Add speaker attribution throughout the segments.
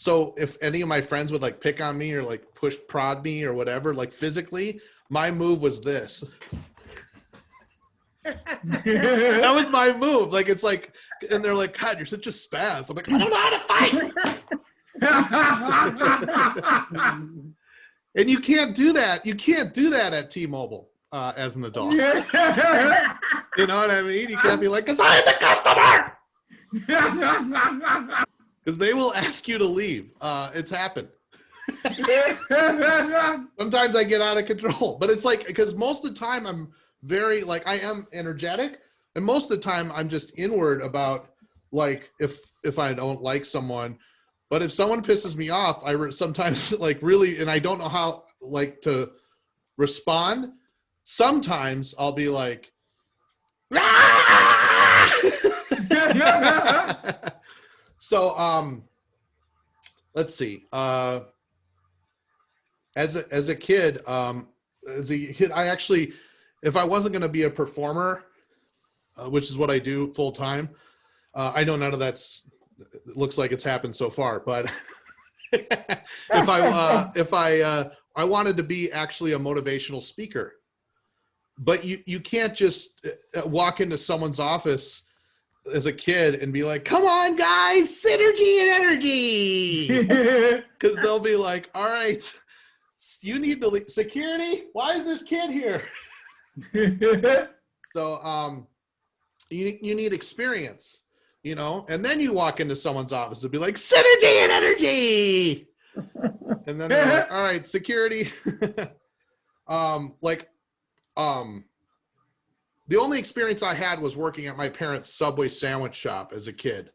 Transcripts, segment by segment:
Speaker 1: So if any of my friends would like pick on me or like prod me or whatever, like physically, my move was this. That was my move. Like, it's like, and they're like, God, you're such a spaz. I'm like, I don't know how to fight. And you can't do that. You can't do that at T-Mobile as an adult. You know what I mean? You can't be like, because I'm the customer. Because they will ask you to leave. It's happened. Sometimes I get out of control. But it's like, because most of the time I'm very, like, I am energetic. And most of the time I'm just inward about, like, if I don't like someone. But if someone pisses me off, I sometimes, like, really, and I don't know how, like, to respond. Sometimes I'll be like, so let's see. As a kid, I actually, if I wasn't going to be a performer, which is what I do full time, I know none of it looks like it's happened so far, but if I wanted to be actually a motivational speaker. But you can't just walk into someone's office as a kid and be like, come on, guys, synergy and energy. Because they'll be like, all right, you need to leave. Security, why is this kid here? So you need experience, you know? And then you walk into someone's office and be like, synergy and energy. And then they're like, all right, security. The only experience I had was working at my parents' Subway sandwich shop as a kid.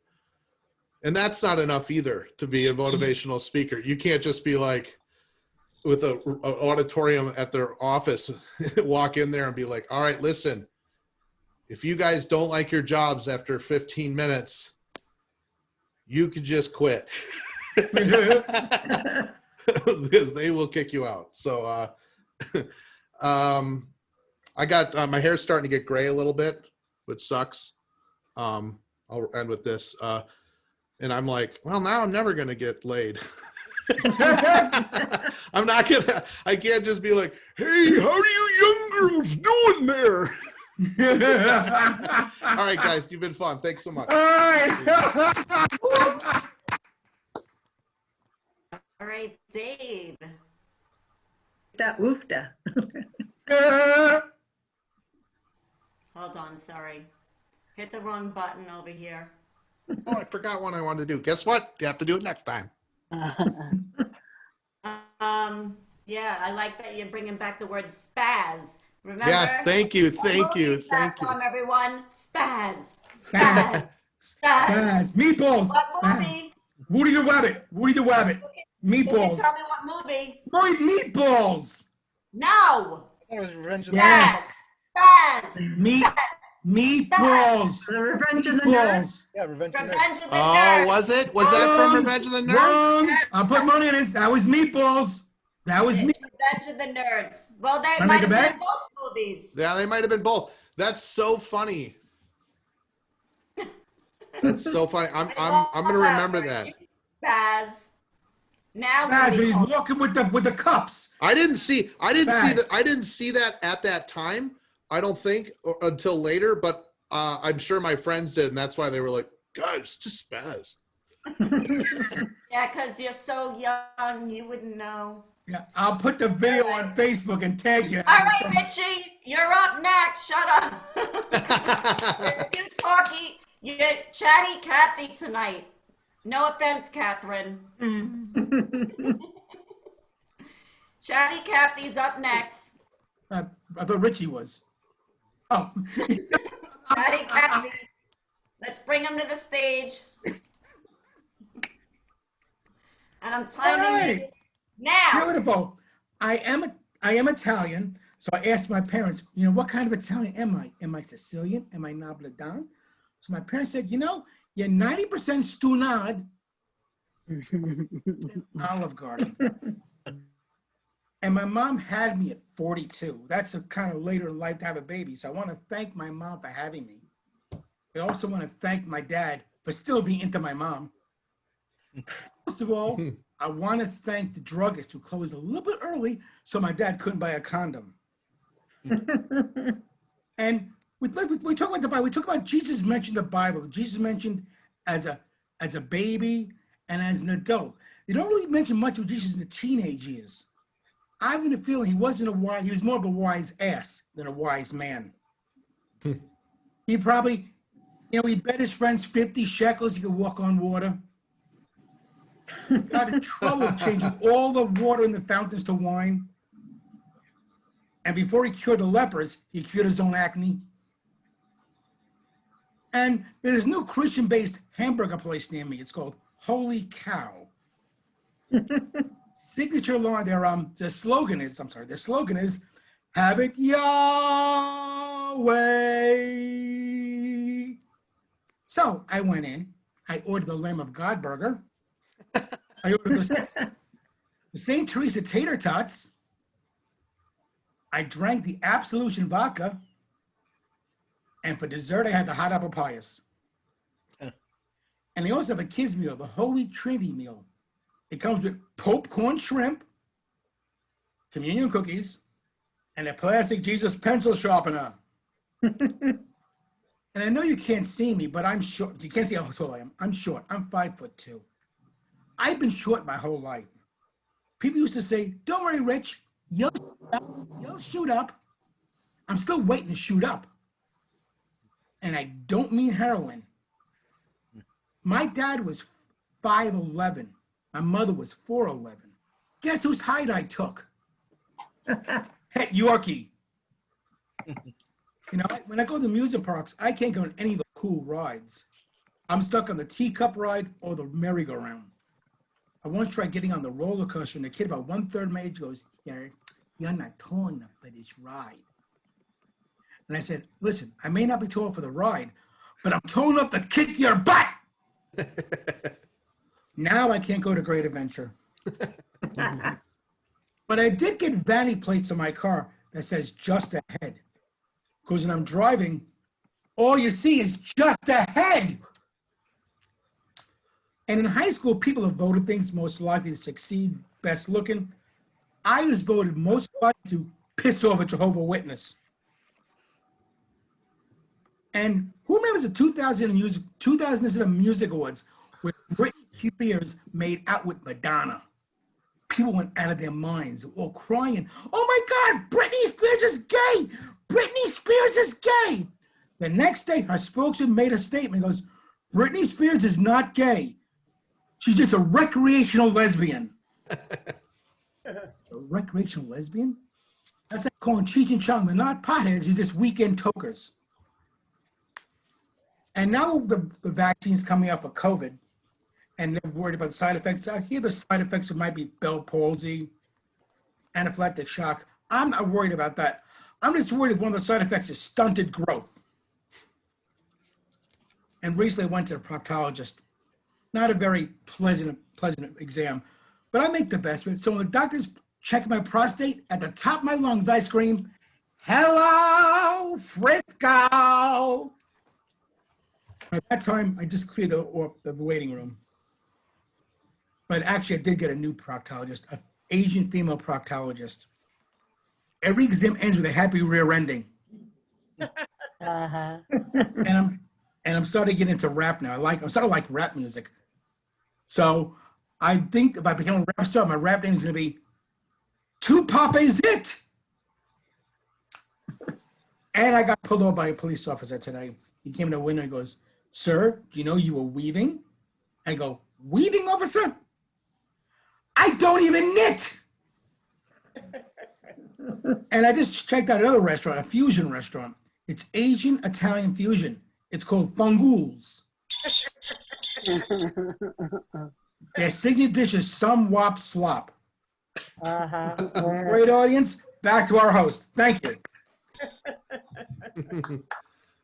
Speaker 1: And that's not enough either to be a motivational speaker. You can't just be like with an auditorium at their office, walk in there and be like, all right, listen, if you guys don't like your jobs after 15 minutes, you could just quit. Because they will kick you out. So, I got my hair's starting to get gray a little bit, which sucks. I'll end with this. And I'm like, well, now I'm never going to get laid. I can't just be like, hey, how are you young girls doing there? All right, guys, you've been fun. Thanks so much.
Speaker 2: All right, Dave.
Speaker 3: That woofda.
Speaker 2: Hold on, sorry. Hit the wrong button over here.
Speaker 1: Oh, I forgot what I wanted to do. Guess what? You have to do it next time.
Speaker 2: Yeah, I like that you're bringing back the word spaz. Remember?
Speaker 1: Yes, thank you, thank you, thank you.
Speaker 2: Everyone, spaz, spaz, spaz.
Speaker 4: Meatballs.
Speaker 2: What movie?
Speaker 4: Woody the Rabbit. Woody the Rabbit.
Speaker 2: Who can
Speaker 4: Meatballs.
Speaker 2: tell me what movie?
Speaker 4: Meatballs.
Speaker 2: No.
Speaker 5: That was Revenge of the
Speaker 4: Yes.
Speaker 2: Spaz.
Speaker 4: Meatballs.
Speaker 3: The Revenge of the Nerds.
Speaker 5: Yeah, Revenge of the Nerds.
Speaker 2: Revenge of the
Speaker 1: Oh,
Speaker 2: Nerds.
Speaker 1: was it? Was that from Revenge of the Nerds?
Speaker 4: Wrong. I put money on this. That was Meatballs. That was me.
Speaker 2: It's Revenge of the Nerds. Well, they
Speaker 4: Wanna
Speaker 2: might
Speaker 4: make a
Speaker 2: have
Speaker 4: bet?
Speaker 2: been both movies.
Speaker 1: Yeah, they might have been both. That's so funny. That's so funny. I'm gonna remember that.
Speaker 2: Spaz. Now
Speaker 4: Baz,
Speaker 2: what
Speaker 4: but
Speaker 2: do you
Speaker 4: he's
Speaker 2: call it?
Speaker 4: walking with the cups.
Speaker 1: I didn't see
Speaker 4: Spaz.
Speaker 1: that. I didn't see that at that time. I don't think until later, but I'm sure my friends did, and that's why they were like, "God, it's just Spaz."
Speaker 2: Yeah, because you're so young, you wouldn't know.
Speaker 4: Yeah, I'll put the video on Facebook and tag you.
Speaker 2: All right, Richie, you're up next. Shut up. You're too talky. You're chatty Kathy tonight. No offense, Catherine. Chatty Kathy's up next.
Speaker 4: I thought Richie was. Oh.
Speaker 2: Chatty Kathy. Let's bring him to the stage. And I'm timing you now.
Speaker 4: Beautiful. I am Italian, so I asked my parents, what kind of Italian am I? Am I Sicilian? Am I Napoletan? So my parents said, you're 90% Stunad, Olive Garden. And my mom had me at 42. That's a kind of later in life to have a baby. So I want to thank my mom for having me. I also want to thank my dad for still being into my mom. First of all, I want to thank the druggist who closed a little bit early so my dad couldn't buy a condom. And we talk about the Bible. We talk about Jesus mentioned the Bible. Jesus mentioned as a baby and as an adult. They don't really mention much of Jesus in the teenage years. I have a feeling he was more of a wise ass than a wise man. He probably, he bet his friends 50 shekels he could walk on water. He got in trouble changing all the water in the fountains to wine. And before he cured the lepers, he cured his own acne. And there's a new Christian-based hamburger place near me. It's called Holy Cow. Signature line, their slogan is, have it your way. So I went in, I ordered the Lamb of God burger. I ordered the St. Teresa tater tots. I drank the Absolution vodka. And for dessert, I had the hot apple pies. And they also have a kids meal, the Holy Trinity meal. It comes with popcorn shrimp, communion cookies, and a plastic Jesus pencil sharpener. And I know you can't see me, but I'm short. You can't see how tall I am. I'm short. I'm 5'2". I've been short my whole life. People used to say, don't worry, Rich, you'll shoot up. I'm still waiting to shoot up. And I don't mean heroin. My dad was 5'11". My mother was 4'11". Guess whose height I took? Het Yorkie. When I go to the amusement parks, I can't go on any of the cool rides. I'm stuck on the teacup ride or the merry-go-round. I once tried getting on the roller coaster, and the kid about 1/3 my age goes, "You're not tall enough for this ride." And I said, "Listen, I may not be tall for the ride, but I'm tall enough to kick your butt." Now I can't go to Great Adventure. But I did get vanity plates on my car that says just ahead. Because when I'm driving, all you see is just ahead. And in high school, people have voted things most likely to succeed, best looking. I was voted most likely to piss off a Jehovah's Witness. And who remembers the 2007 Music Awards where Britney Spears made out with Madonna? People went out of their minds, all crying, "Oh my God, Britney Spears is gay! Britney Spears is gay!" The next day, her spokesman made a statement, goes, "Britney Spears is not gay. She's just a recreational lesbian." A recreational lesbian? That's like calling Cheech and Chong. They're not potheads, they're just weekend tokers. And now the vaccine's coming out for COVID, and they're worried about the side effects. I hear the side effects might be Bell palsy, anaphylactic shock. I'm not worried about that. I'm just worried if one of the side effects is stunted growth. And recently I went to a proctologist. Not a very pleasant exam, but I make the best of it. So when the doctors check my prostate, at the top of my lungs, I scream, "Hello, Frisco!" At that time, I just cleared the waiting room. But actually, I did get a new proctologist, an Asian female proctologist. Every exam ends with a happy rear ending.
Speaker 5: Uh-huh.
Speaker 4: And I'm starting to get into rap now. I'm starting to like rap music. So I think if I become a rap star, my rap name is going to be Tupac Is It. And I got pulled over by a police officer today. He came in the window and goes, "Sir, do you know you were weaving?" I go, "Weaving, officer? I don't even knit." And I just checked out another restaurant, a fusion restaurant. It's Asian Italian fusion. It's called Funguls. Their signature dish is some wop slop.
Speaker 5: Uh-huh.
Speaker 4: Great audience. Back to our host. Thank you.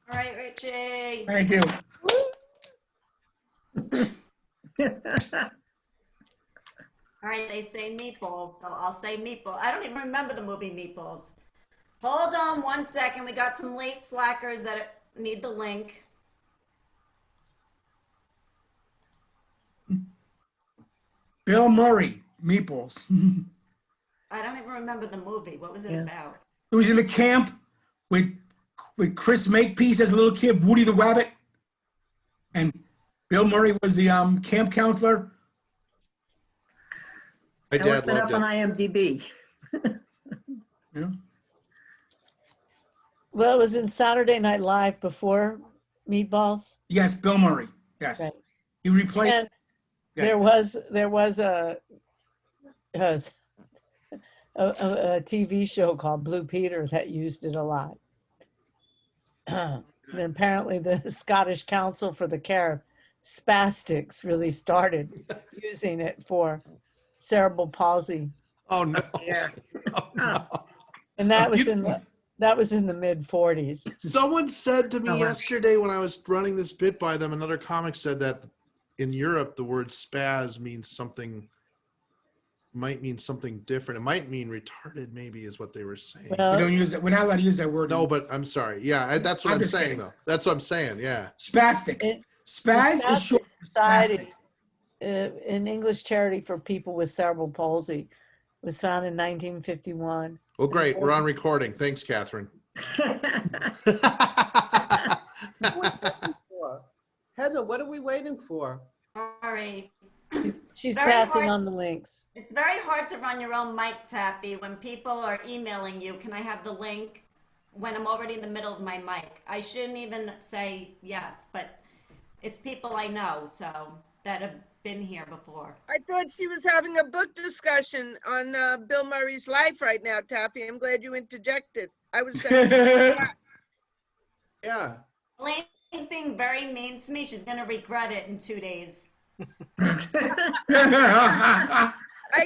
Speaker 2: All right, Richie.
Speaker 4: Thank you.
Speaker 2: All right, they say meatballs, so I'll say meatball. I don't even remember the movie Meatballs. Hold on 1 second. We got some late slackers that need the link.
Speaker 4: Bill Murray, Meatballs.
Speaker 2: I don't even remember the movie. What was it
Speaker 5: Yeah.
Speaker 2: about?
Speaker 4: It was in the camp with Chris Makepeace as a little kid, Woody the Rabbit, and Bill Murray was the camp counselor.
Speaker 1: My
Speaker 3: I
Speaker 1: dad
Speaker 3: looked it up
Speaker 1: loved
Speaker 3: on
Speaker 1: it.
Speaker 3: IMDb.
Speaker 4: Yeah.
Speaker 5: Well, it was in Saturday Night Live before Meatballs.
Speaker 4: Yes, Bill Murray. Yes,
Speaker 5: Right.
Speaker 4: he replayed.
Speaker 5: And
Speaker 4: Yeah.
Speaker 5: there was a, a TV show called Blue Peter that used it a lot. And apparently the Scottish Council for the Care of Spastics really started using it for cerebral palsy.
Speaker 1: Oh no.
Speaker 3: Yeah.
Speaker 1: Oh, no.
Speaker 5: And that was
Speaker 1: You-
Speaker 5: in the mid 40s.
Speaker 1: Someone said to me
Speaker 3: Oh, wow.
Speaker 1: yesterday when I was running this bit by them, another comic said that in Europe the word spaz might mean something different. It might mean retarded, maybe, is what they were saying.
Speaker 4: We
Speaker 5: Well,
Speaker 4: don't use it. We're not allowed to use that word.
Speaker 1: No, but I'm sorry. Yeah, that's what
Speaker 4: I'm
Speaker 1: I'm
Speaker 4: just
Speaker 1: saying
Speaker 4: kidding.
Speaker 1: though. That's what I'm saying. Yeah.
Speaker 4: Spastic.
Speaker 5: It-
Speaker 4: Spaz
Speaker 5: the
Speaker 4: is short.
Speaker 5: Spastic Society,
Speaker 4: Spastic.
Speaker 5: an English charity for people with cerebral palsy, was founded in 1951.
Speaker 1: Well, great. We're on recording. Thanks, Catherine.
Speaker 6: for? Heather, what are we waiting for?
Speaker 2: Sorry.
Speaker 5: She's
Speaker 2: Very
Speaker 5: passing
Speaker 2: hard.
Speaker 5: on the links.
Speaker 2: It's very hard to run your own mic, Taffy, when people are emailing you. Can I have the link when I'm already in the middle of my mic? I shouldn't even say yes, but it's people I know, so that have been here before.
Speaker 7: I thought she was having a book discussion on Bill Murray's life right now, Taffy. I'm glad you interjected. I was saying,
Speaker 6: Yeah.
Speaker 2: Elaine's being very mean to me. She's going to regret it in 2 days.
Speaker 7: I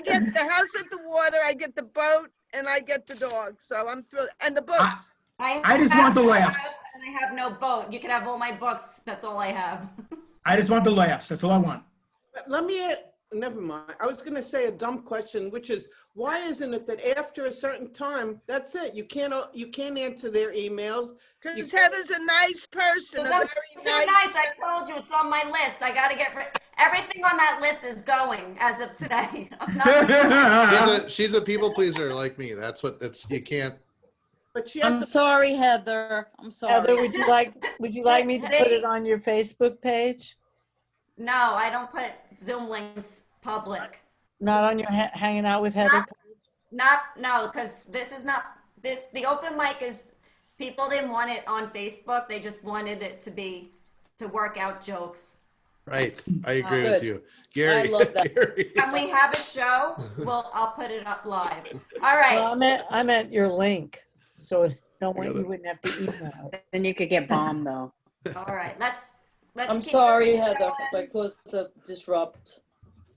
Speaker 7: get the house at the water, I get the boat, and I get the dog. So I'm thrilled. And the books.
Speaker 4: I just want the
Speaker 2: have no
Speaker 4: laughs.
Speaker 2: house and I have no boat. You can have all my books. That's all I have.
Speaker 4: I just want the laughs. That's all I want.
Speaker 6: Let me, never mind. I was going to say a dumb question, which is, why isn't it that after a certain time, that's it? You can't answer their emails.
Speaker 7: Because Heather's a nice person. A
Speaker 2: I'm
Speaker 7: very
Speaker 2: too
Speaker 7: nice.
Speaker 2: nice. I told you it's on my list. I got to get everything on that list is going as of today. I'm not.
Speaker 1: She's a people pleaser like me. That's what it's. You can't.
Speaker 6: But she has
Speaker 8: I'm
Speaker 6: to,
Speaker 8: sorry, Heather. I'm
Speaker 5: Heather,
Speaker 8: sorry.
Speaker 5: would you like me to put it on your Facebook page?
Speaker 2: No, I don't put Zoom links public.
Speaker 5: Not on your hanging out with Heather?
Speaker 2: No, because this is not this. The open mic is people didn't want it on Facebook. They just wanted it to work out jokes.
Speaker 1: Right. I agree with
Speaker 8: Good.
Speaker 1: you, Gary.
Speaker 8: I love that.
Speaker 1: Gary.
Speaker 2: When we have a show, I'll put it up live. All right.
Speaker 5: Well, I meant your link, so you wouldn't have to email it.
Speaker 8: Then you could get bombed, though.
Speaker 2: All right. Let's.
Speaker 8: I'm
Speaker 2: keep
Speaker 8: sorry,
Speaker 2: it
Speaker 8: Heather,
Speaker 2: going.
Speaker 8: if I caused a disrupt.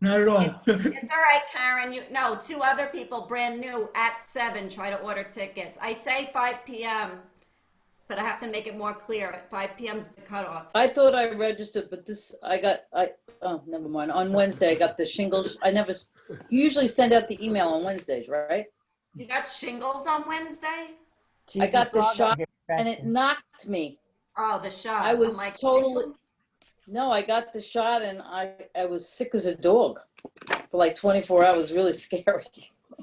Speaker 4: Not at all.
Speaker 2: It's all right, Karen. Two other people, brand new, at 7, try to order tickets. I say 5 p.m., but I have to make it more clear. 5 p.m. is the cutoff.
Speaker 8: I thought I registered, but oh, never mind. On Wednesday, I got the shingles. You usually send out the email on Wednesdays, right?
Speaker 2: You got shingles on Wednesday?
Speaker 5: Jesus,
Speaker 8: got the
Speaker 5: God,
Speaker 8: shot,
Speaker 5: I'll get back
Speaker 8: And
Speaker 5: to
Speaker 8: it
Speaker 5: you.
Speaker 8: knocked me.
Speaker 2: Oh, the shot.
Speaker 8: I was
Speaker 2: I'm like,
Speaker 8: totally, no, I got the shot and I was sick as a dog for like 24 hours, really scary.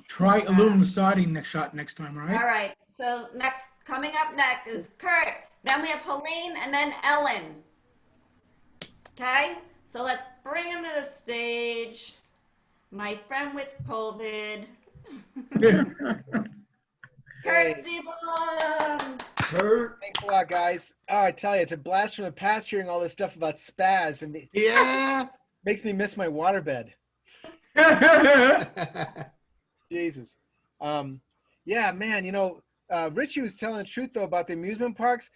Speaker 4: Try aluminum siding next time, all
Speaker 2: All
Speaker 4: right?
Speaker 2: right. So coming up next is Kurt. Then we have Helene and then Ellen. Okay? So let's bring him to the stage. My friend with COVID. Kurt Siebel.
Speaker 9: Thanks a lot, guys. Oh, I tell you, it's a blast from the past hearing all this stuff about spaz, and it
Speaker 1: Yeah.
Speaker 9: makes me miss my waterbed. Jesus. Yeah, man, Richie was telling the truth, though, about the amusement parks.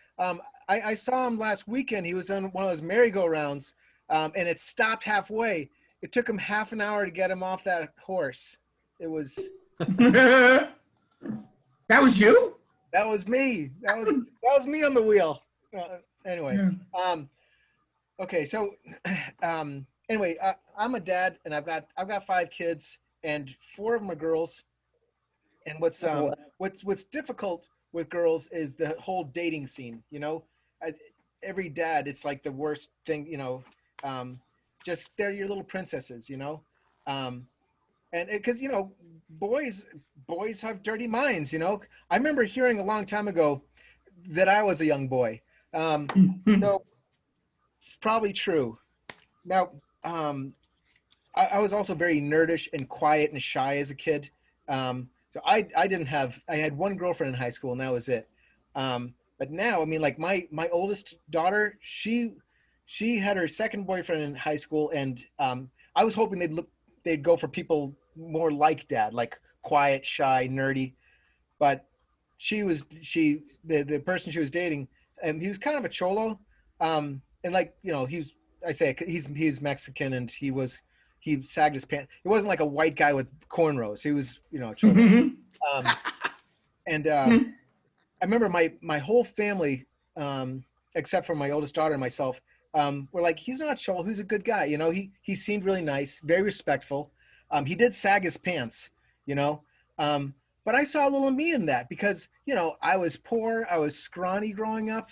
Speaker 9: I saw him last weekend. He was on one of those merry-go-rounds, and it stopped halfway. It took him half an hour to get him off that horse. It was...
Speaker 4: That was you?
Speaker 9: That was me. That was me on the wheel. Anyway,
Speaker 4: Yeah.
Speaker 9: Okay. So, anyway, I'm a dad, and I've got 5 kids, and 4 of them are girls. And what's difficult with girls is the whole dating scene. Every dad, it's like the worst thing. Just they're your little princesses. And because boys have dirty minds. I remember hearing a long time ago that I was a young boy. So it's probably true. Now, I was also very nerdish and quiet and shy as a kid. So I had one girlfriend in high school and that was it. But now, I mean, like my oldest daughter, she had her second boyfriend in high school, and I was hoping they'd go for people more like dad, like quiet, shy, nerdy. But the person she was dating, and he was kind of a cholo, and like he's Mexican, and he sagged his pants. He wasn't like a white guy with cornrows. He was a cholo. I remember my whole family, except for my oldest daughter and myself, were like, he's not cholo, he's a good guy. He seemed really nice, very respectful. He did sag his pants, but I saw a little me in that because, I was poor, I was scrawny growing up,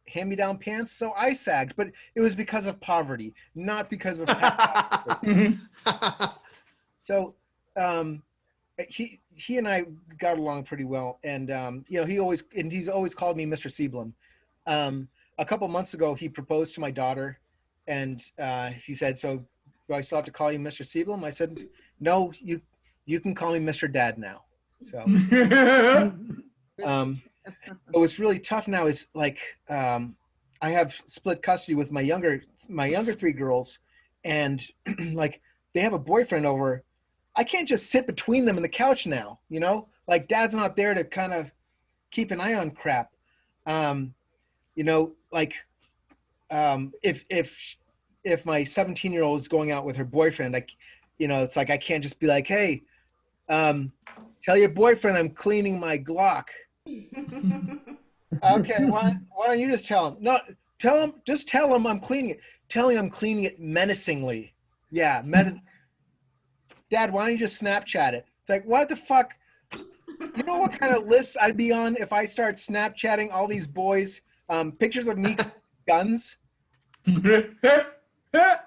Speaker 9: hand-me-down pants, so I sagged, but it was because of poverty, not because of So, he and I got along pretty well, and he's always called me Mr. Seablum. A couple months ago, he proposed to my daughter, and he said, "So, do I still have to call you Mr. Seablum?" I said, "No, you can call me Mr. Dad now." So, what's really tough now is like I have split custody with my younger three girls, and like they have a boyfriend over. I can't just sit between them on the couch now, like dad's not there to kind of keep an eye on crap. If my 17-year-old is going out with her boyfriend, it's like, I can't just be like, "Hey, tell your boyfriend I'm cleaning my Glock." Okay. Why don't you just tell him? No, just tell him I'm cleaning it. Tell him I'm cleaning it menacingly. Yeah. Dad, why don't you just Snapchat it? It's like, what the fuck? You know what kind of lists I'd be on if I start Snapchatting all these boys pictures of me guns? That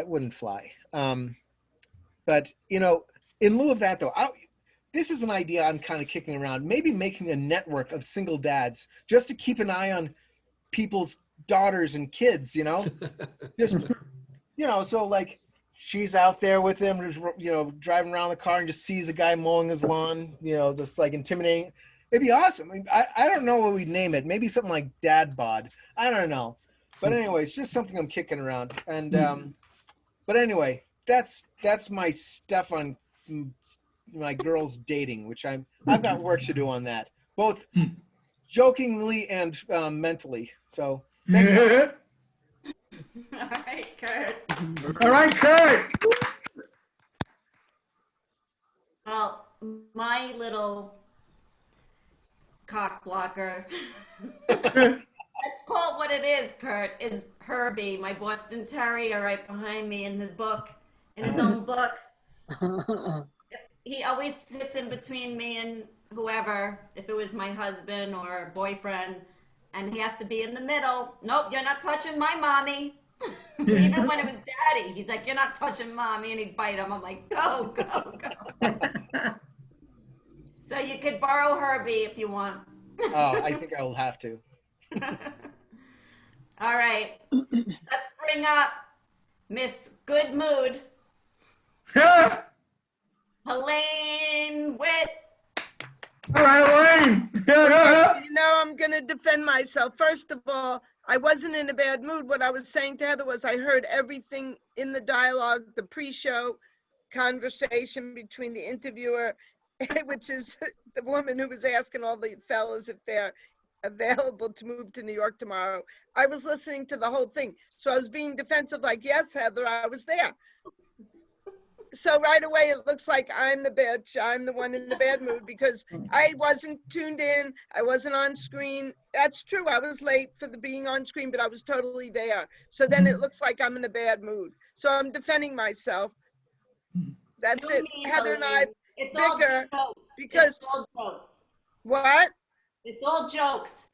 Speaker 9: wouldn't fly. But in lieu of that, though, this is an idea I'm kind of kicking around. Maybe making a network of single dads just to keep an eye on people's daughters and kids. Just so like. She's out there with him, driving around the car and just sees a guy mowing his lawn, just like intimidating. It'd be awesome. I mean, I don't know what we'd name it. Maybe something like Dad Bod. I don't know. But anyway, it's just something I'm kicking around. And but anyway, that's my stuff on my girls dating, which I've got work to do on that, both jokingly and mentally. So thanks.
Speaker 2: All right, Kurt.
Speaker 4: All right, Kurt.
Speaker 2: Well, my little cock blocker, let's call it what it is, Kurt, is Herbie, my Boston Terrier right behind me in his own book. He always sits in between me and whoever, if it was my husband or boyfriend, and he has to be in the middle. Nope, you're not touching my mommy. Even when it was daddy, he's like, "You're not touching mommy," and he'd bite him. I'm like, go. So you could borrow Herbie if you want.
Speaker 9: Oh, I think I'll have to.
Speaker 2: All right, let's bring up Miss Good Mood, Helene Witt.
Speaker 4: All right, Wayne.
Speaker 7: I'm going to defend myself. First of all, I wasn't in a bad mood. What I was saying to Heather was I heard everything in the dialogue, the pre-show conversation between the interviewer, which is the woman who was asking all the fellas if they're available to move to New York tomorrow. I was listening to the whole thing. So I was being defensive, like, yes, Heather, I was there. So right away, it looks like I'm the bitch. I'm the one in the bad mood because I wasn't tuned in. I wasn't on screen. That's true. I was late for the being on screen, but I was totally there. So then it looks like I'm in a bad mood. So I'm defending myself. That's it. Heather and I,
Speaker 2: it's
Speaker 7: bigger
Speaker 2: all jokes.
Speaker 7: because
Speaker 2: it's all jokes.
Speaker 7: What?
Speaker 2: It's all jokes.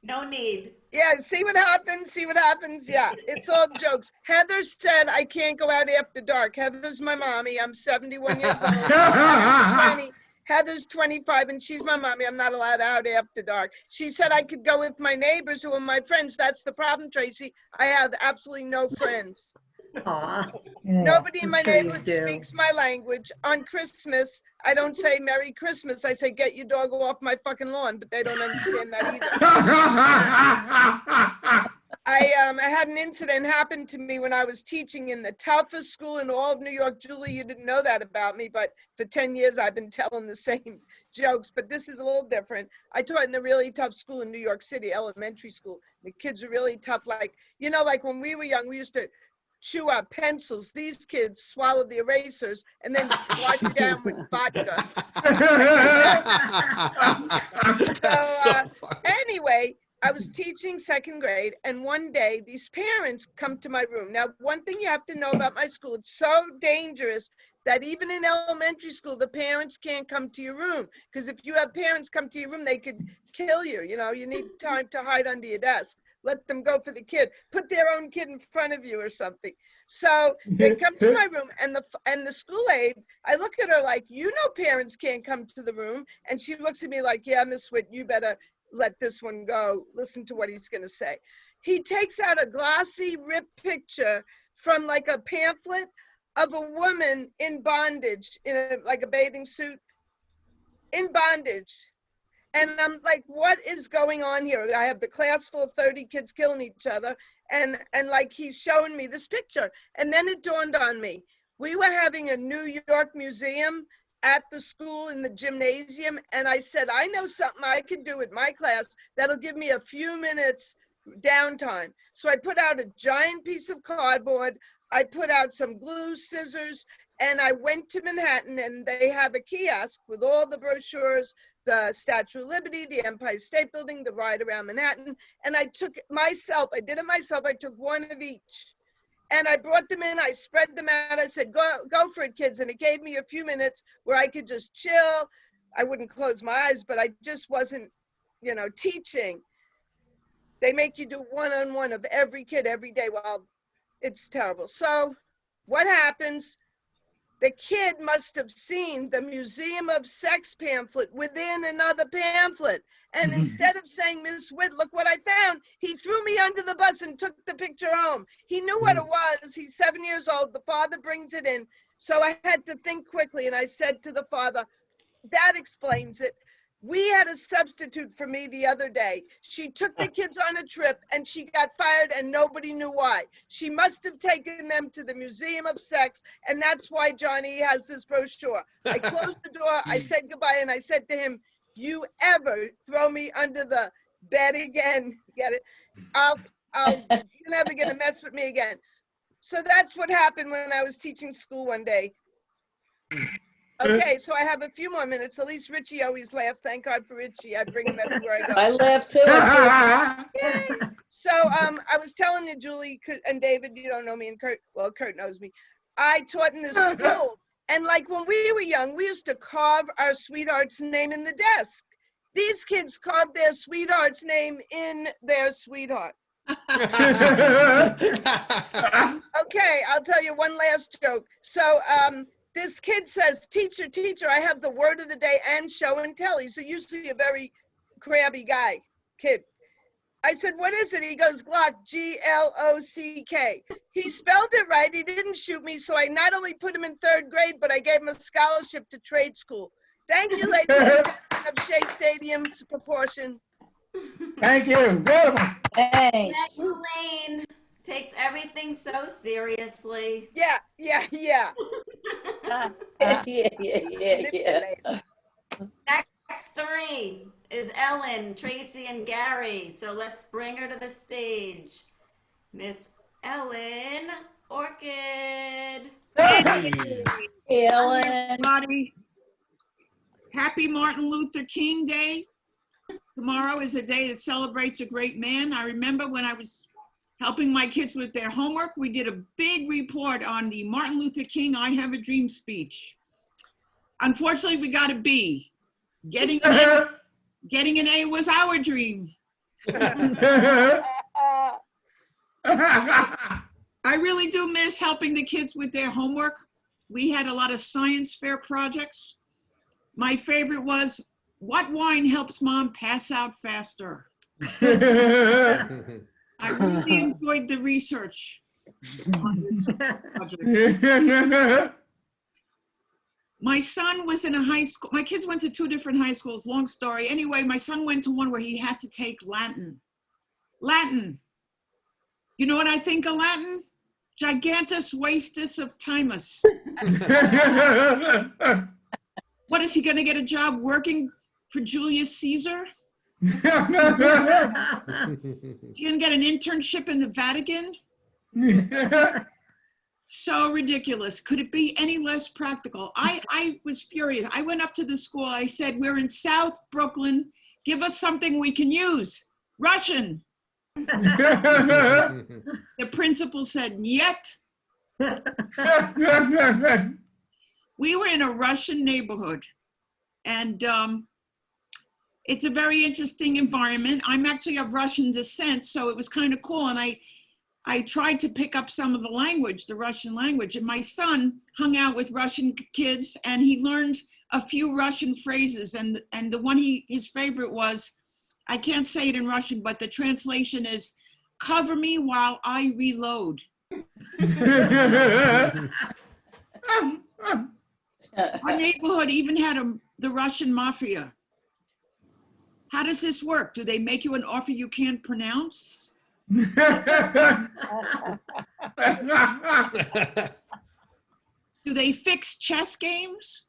Speaker 2: No need.
Speaker 7: Yeah, see what happens, see what happens. Yeah, it's all jokes. Heather said I can't go out after dark. Heather's my mommy. I'm 71 years old. Heather's 20. Heather's 25 and she's my mommy. I'm not allowed out after dark. She said I could go with my neighbors who are my friends. That's the problem, Tracy. I have absolutely no friends.
Speaker 3: Aw.
Speaker 5: Yeah.
Speaker 7: Nobody in my
Speaker 3: Sure you
Speaker 7: neighborhood
Speaker 3: do.
Speaker 7: speaks my language. On Christmas, I don't say Merry Christmas. I say get your dog off my fucking lawn, but they don't understand that either. I had an incident happen to me when I was teaching in the toughest school in all of New York. Julie, you didn't know that about me, but for 10 years I've been telling the same jokes, but this is a little different. I taught in a really tough school in New York City, elementary school. The kids are really tough. Like, you know, like when we were young, we used to chew our pencils. These kids swallow the erasers and then wash it down with vodka.
Speaker 1: That's so funny.
Speaker 7: Anyway, I was teaching second grade, and one day these parents come to my room. Now, one thing you have to know about my school, it's so dangerous that even in elementary school, the parents can't come to your room. Because if you have parents come to your room, they could kill you. You know, you need time to hide under your desk. Let them go for the kid. Put their own kid in front of you or something. So they come to my room, and the school aide, I look at her like, you know, parents can't come to the room. And she looks at me like, yeah, Miss Witt, you better let this one go. Listen to what he's going to say. He takes out a glossy, ripped picture from like a pamphlet of a woman in bondage, in like a bathing suit, in bondage. And I'm like, what is going on here? I have the class full of 30 kids killing each other. And like, he's showing me this picture. And then it dawned on me. We were having a New York museum at the school in the gymnasium. And I said, I know something I could do with my class that'll give me a few minutes downtime. So I put out a giant piece of cardboard. I put out some glue, scissors, and I went to Manhattan, and they have a kiosk with all the brochures, the Statue of Liberty, the Empire State Building, the ride around Manhattan. And I took myself, I did it myself. I took one of each. And I brought them in, I spread them out. I said, go for it, kids. And it gave me a few minutes where I could just chill. I wouldn't close my eyes, but I just wasn't, you know, teaching. They make you do one-on-one of every kid every day. Well, it's terrible. So what happens? The kid must have seen the Museum of Sex pamphlet within another pamphlet. And instead of saying, Miss Witt, look what I found, he threw me under the bus and took the picture home. He knew what it was. He's 7 years old. The father brings it in. So I had to think quickly. And I said to the father, that explains it. We had a substitute for me the other day. She took the kids on a trip and she got fired and nobody knew why. She must have taken them to the Museum of Sex, and that's why Johnny has this brochure. I closed the door, I said goodbye, and I said to him, you ever throw me under the bed again, get it? You're never gonna mess with me again. So that's what happened when I was teaching school one day. Okay, so I have a few more minutes. At least Richie always laughs. Thank God for Richie. I bring him everywhere I go.
Speaker 8: I laugh too.
Speaker 7: Yay. So I was telling you, Julie and David, you don't know me, and Kurt, well, Kurt knows me. I taught in this school. And like when we were young, we used to carve our sweetheart's name in the desk. These kids carved their sweetheart's name in their sweetheart. Okay, I'll tell you one last joke. So this kid says, teacher, I have the word of the day and show and tell. He's usually a very crabby kid. I said, what is it? He goes, Glock, G-L-O-C-K. He spelled it right. He didn't shoot me. So I not only put him in third grade, but I gave him a scholarship to trade school. Thank you, ladies and gentlemen of Shea Stadium's proportion.
Speaker 4: Thank you. Beautiful.
Speaker 8: Thanks.
Speaker 2: Next, Elaine takes everything so seriously.
Speaker 7: Yeah.
Speaker 8: Yeah.
Speaker 2: Next three is Ellen, Tracy, and Gary. So let's bring her to the stage. Miss Ellen Orchid.
Speaker 8: Hey, Ellen.
Speaker 10: Everybody. Happy Martin Luther King Day. Tomorrow is a day that celebrates a great man. I remember when I was helping my kids with their homework, we did a big report on the Martin Luther King I Have a Dream speech. Unfortunately, we got a B. Getting an A was our dream. I really do miss helping the kids with their homework. We had a lot of science fair projects. My favorite was, what wine helps mom pass out faster? I really enjoyed the research on this project. My son was in a high school. My kids went to 2 different high schools, long story. Anyway, my son went to one where he had to take Latin. Latin. You know what I think of Latin? Gigantus vastus of Timus. What, is he going to get a job working for Julius Caesar? Is he going to get an internship in the Vatican? So ridiculous. Could it be any less practical? I was furious. I went up to the school. I said, we're in South Brooklyn. Give us something we can use. Russian. The principal said, "Yet." We were in a Russian neighborhood, and it's a very interesting environment. I'm actually of Russian descent, so it was kind of cool. And I tried to pick up some of the language, the Russian language. And my son hung out with Russian kids, and he learned a few Russian phrases. And the one his favorite was, I can't say it in Russian, but the translation is, "Cover me while I reload." Our neighborhood even had the Russian mafia. How does this work? Do they make you an offer you can't pronounce? Do they fix chess games?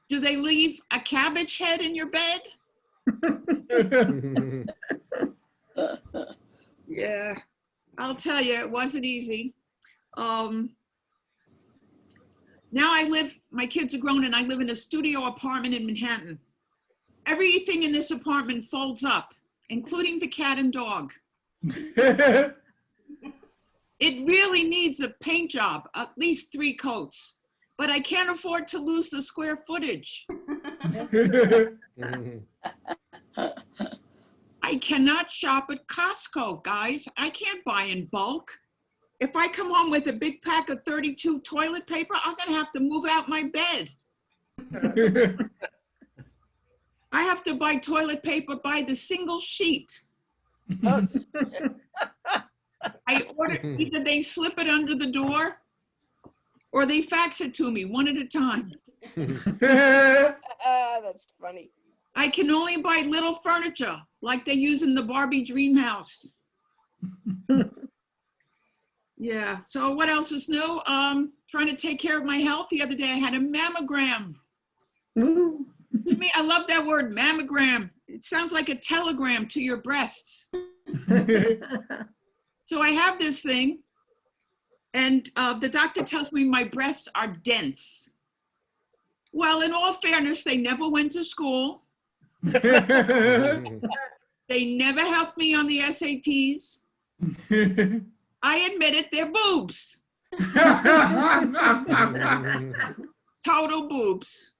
Speaker 10: Do they leave a cabbage head in your bed? Yeah, I'll tell you, it wasn't easy. Now my kids are grown and I live in a studio apartment in Manhattan. Everything in this apartment folds up, including the cat and dog. It really needs a paint job, at least 3 coats, but I can't afford to lose the square footage. I cannot shop at Costco, guys. I can't buy in bulk. If I come home with a big pack of 32 toilet paper, I'm gonna have to move out my bed. I have to buy toilet paper by the single sheet. I order, either they slip it under the door or they fax it to me one at a time.
Speaker 7: That's funny.
Speaker 10: I can only buy little furniture like they use in the Barbie dream house. Yeah, so what else is new? Trying to take care of my health. The other day I had a mammogram.
Speaker 3: Ooh.
Speaker 10: To me, I love that word, mammogram. It sounds like a telegram to your breasts. So I have this thing, and the doctor tells me my breasts are dense. Well, in all fairness, they never went to school. They never helped me on the SATs. I admit it, they're boobs. Total boobs.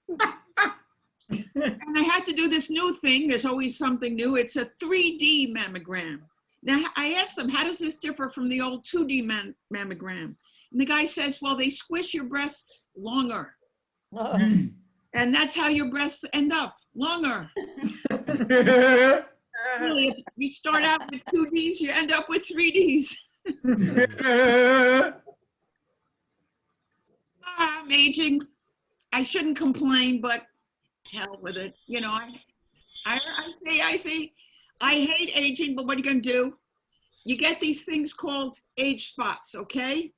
Speaker 10: And I had to do this new thing. There's always something new. It's a 3D mammogram. Now, I asked them, how does this differ from the old 2D mammogram? And the guy says, well, they squish your breasts longer. And that's how your breasts end up, longer. Really, if you start out with 2Ds, you end up with 3Ds. I'm aging. I shouldn't complain, but hell with it. You know, I say, I hate aging, but what are you gonna do? You get these things called age spots, okay?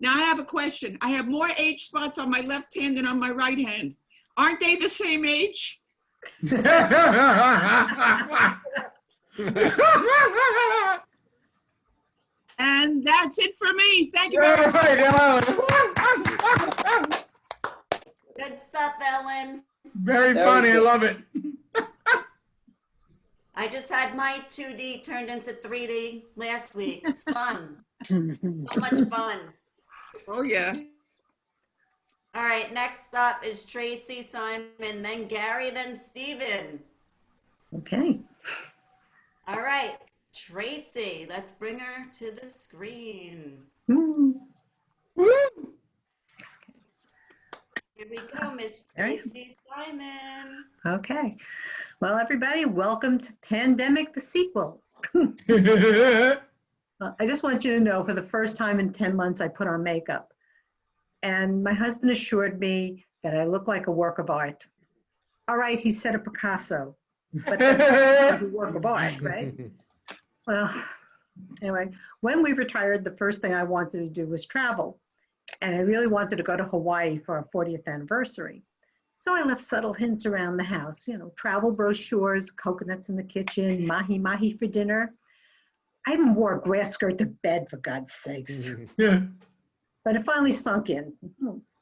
Speaker 10: Now I have a question. I have more age spots on my left hand than on my right hand. Aren't they the same age? And that's it for me. Thank you very much.
Speaker 2: Good stuff, Ellen.
Speaker 4: Very funny. I love it.
Speaker 2: I just had my 2D turned into 3D last week. It's fun. So much fun.
Speaker 10: Oh, yeah.
Speaker 2: All right, next up is Tracy, Simon, then Gary, then Steven.
Speaker 3: Okay.
Speaker 2: All right, Tracy, let's bring her to the screen.
Speaker 3: Hmm.
Speaker 2: Here we go, Miss
Speaker 3: All right.
Speaker 2: Tracy Simon.
Speaker 3: Okay. Well, everybody, welcome to Pandemic, the sequel. I just want you to know, for the first time in 10 months, I put on makeup. And my husband assured me that I look like a work of art. All right, he said a Picasso, but that's a work of art, right? Well, anyway, when we retired, the first thing I wanted to do was travel. And I really wanted to go to Hawaii for our 40th anniversary. So I left subtle hints around the house, travel brochures, coconuts in the kitchen, mahi-mahi for dinner. I even wore a grass skirt to bed, for God's sakes. But it finally sunk in,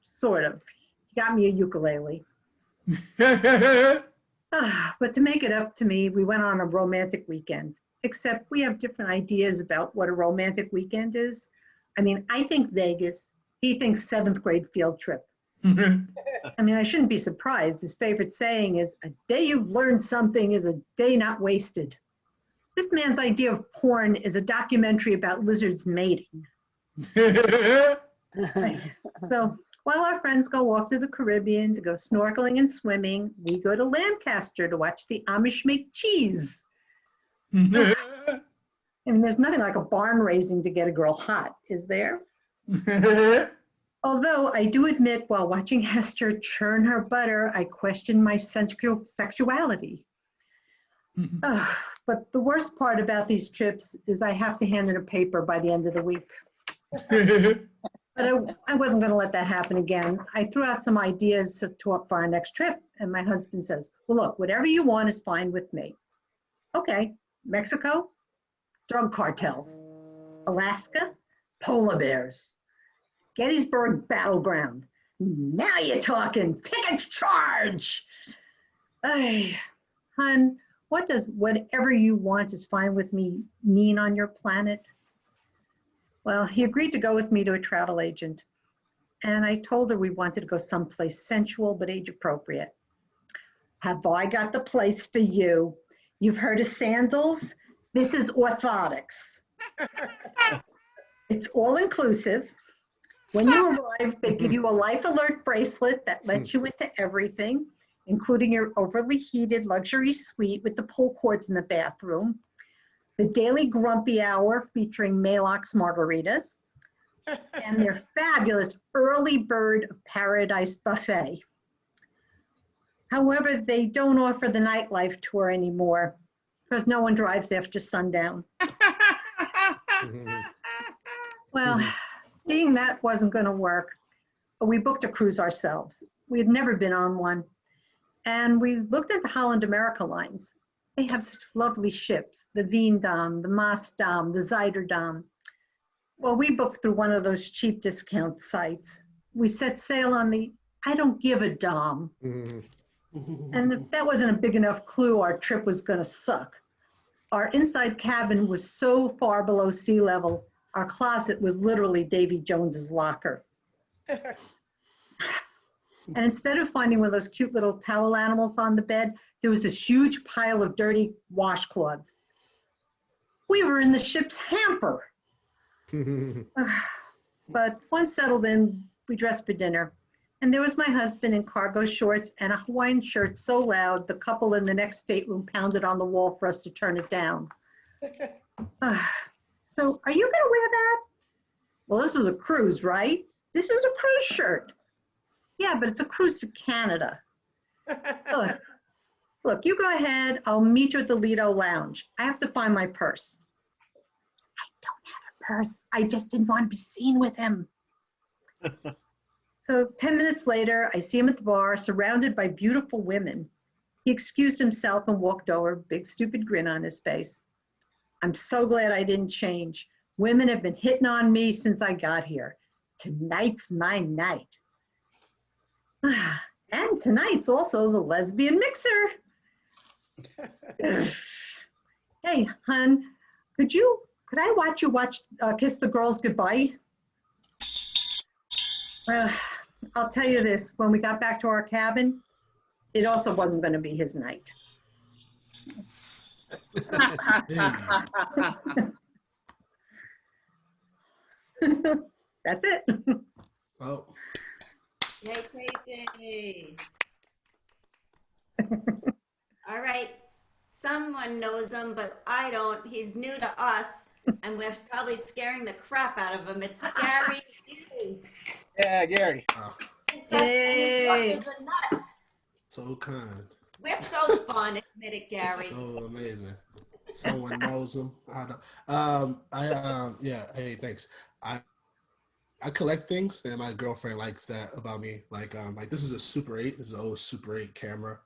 Speaker 3: sort of. He got me a ukulele. But to make it up to me, we went on a romantic weekend, except we have different ideas about what a romantic weekend is. I mean, I think Vegas. He thinks 7th grade field trip. I mean, I shouldn't be surprised. His favorite saying is, a day you've learned something is a day not wasted. This man's idea of porn is a documentary about lizards mating. So while our friends go off to the Caribbean to go snorkeling and swimming, we go to Lancaster to watch the Amish make cheese. I mean, there's nothing like a barn raising to get a girl hot, is there? Although I do admit, while watching Hester churn her butter, I questioned my sexuality. But the worst part about these trips is I have to hand in a paper by the end of the week. But I wasn't going to let that happen again. I threw out some ideas for our next trip, and my husband says, well, look, whatever you want is fine with me. Okay, Mexico, drug cartels. Alaska, polar bears. Gettysburg Battleground. Now you're talking. Tickets charge. Ay, hon, what does whatever you want is fine with me mean on your planet? Well, he agreed to go with me to a travel agent. And I told her we wanted to go someplace sensual but age appropriate. Have I got the place for you? You've heard of sandals? This is orthotics. It's all inclusive. When you arrive, they give you a life alert bracelet that lets you into everything, including your overly heated luxury suite with the pull cords in the bathroom, the daily grumpy hour featuring Maalox margaritas, and their fabulous early bird of paradise buffet. However, they don't offer the nightlife tour anymore because no one drives after sundown. Well, seeing that wasn't going to work, we booked a cruise ourselves. We had never been on one. And we looked into Holland America Lines. They have such lovely ships, the Veendam, the Maasdam, the Zuiderdam. Well, we booked through one of those cheap discount sites. We set sail on the I don't give a dam. And if that wasn't a big enough clue, our trip was going to suck. Our inside cabin was so far below sea level, our closet was literally Davy Jones's locker. And instead of finding one of those cute little towel animals on the bed, there was this huge pile of dirty washcloths. We were in the ship's hamper. But once settled in, we dressed for dinner. And there was my husband in cargo shorts and a Hawaiian shirt so loud, the couple in the next stateroom pounded on the wall for us to turn it down. So are you gonna wear that? Well, this is a cruise, right? This is a cruise shirt. Yeah, but it's a cruise to Canada. Look, you go ahead. I'll meet you at the Lido Lounge. I have to find my purse. I don't have a purse. I just didn't want to be seen with him. So 10 minutes later, I see him at the bar, surrounded by beautiful women. He excused himself and walked over, big stupid grin on his face. I'm so glad I didn't change. Women have been hitting on me since I got here. Tonight's my night. And tonight's also the lesbian mixer. Hey, hon, could I watch you Kiss the Girls Goodbye? I'll tell you this, when we got back to our cabin, it also wasn't going to be his night. That's it.
Speaker 11: Oh,
Speaker 2: Yay, Tracy. All right. Someone knows him, but I don't. He's new to us, and we're probably scaring the crap out of him. It's Gary Hughes.
Speaker 9: Yeah, Gary.
Speaker 3: Yay.
Speaker 2: Princess are nuts.
Speaker 11: so kind.
Speaker 2: We're so fun, admit it, Gary.
Speaker 11: So amazing. Someone knows him. I don't. Yeah. Hey, thanks. I collect things, and my girlfriend likes that about me. Like this is a Super 8. This is an old Super 8 camera.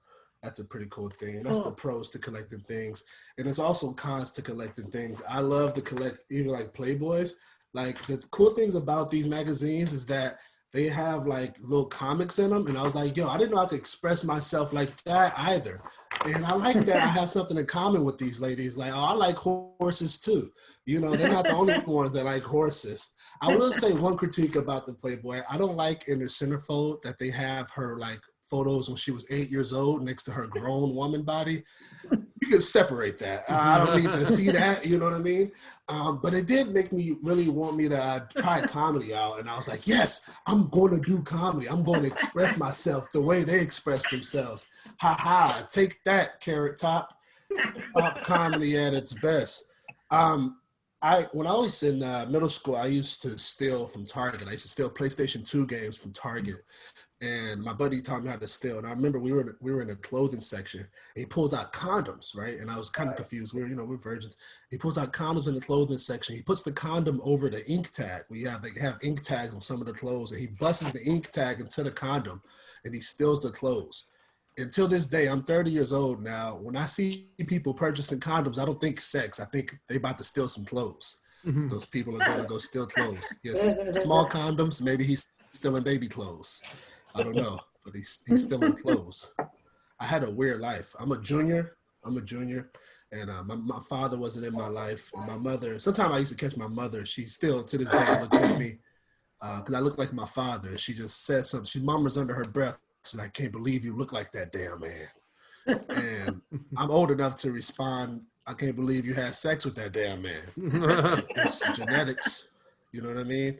Speaker 11: That's a pretty cool thing. That's the pros to collecting things. And there's also cons to collecting things. I love to collect even like Playboys. Like the cool things about these magazines is that they have like little comics in them. And I was like, yo, I didn't know I could express myself like that either. And I like that I have something in common with these ladies. Like, oh, I like horses too. You know, they're not the only ones that like horses. I will say one critique about the Playboy. I don't like in the centerfold that they have her like photos when she was 8 years old next to her grown woman body. You can separate that. I don't need to see that, you know what I mean? But it did make me really want me to try comedy out. And I was like, yes, I'm going to do comedy. I'm going to express myself the way they express themselves. Ha ha, take that, Carrot Top. Pop comedy at its best. When I was in middle school, I used to steal from Target. I used to steal PlayStation 2 games from Target. And my buddy taught me how to steal. And I remember we were in a clothing section. And he pulls out condoms, right? And I was kind of confused. We're virgins. He pulls out condoms in the clothing section. He puts the condom over the ink tag. They have ink tags on some of the clothes, and he busts the ink tag into the condom, and he steals the clothes. Until this day, I'm 30 years old now. When I see people purchasing condoms, I don't think sex. I think they about to steal some clothes. Mm-hmm. Those people are going to go steal clothes. Yes, small condoms. Maybe he's stealing baby clothes. I don't know, but he's stealing clothes. I had a weird life. I'm a junior, and my father wasn't in my life. And my mother, sometimes I used to catch my mother. She still, to this day, looks at me because I look like my father. She just says something. She murmurs under her breath. She's like, I can't believe you look like that damn man. And I'm old enough to respond, I can't believe you had sex with that damn man. It's genetics. You know what I mean?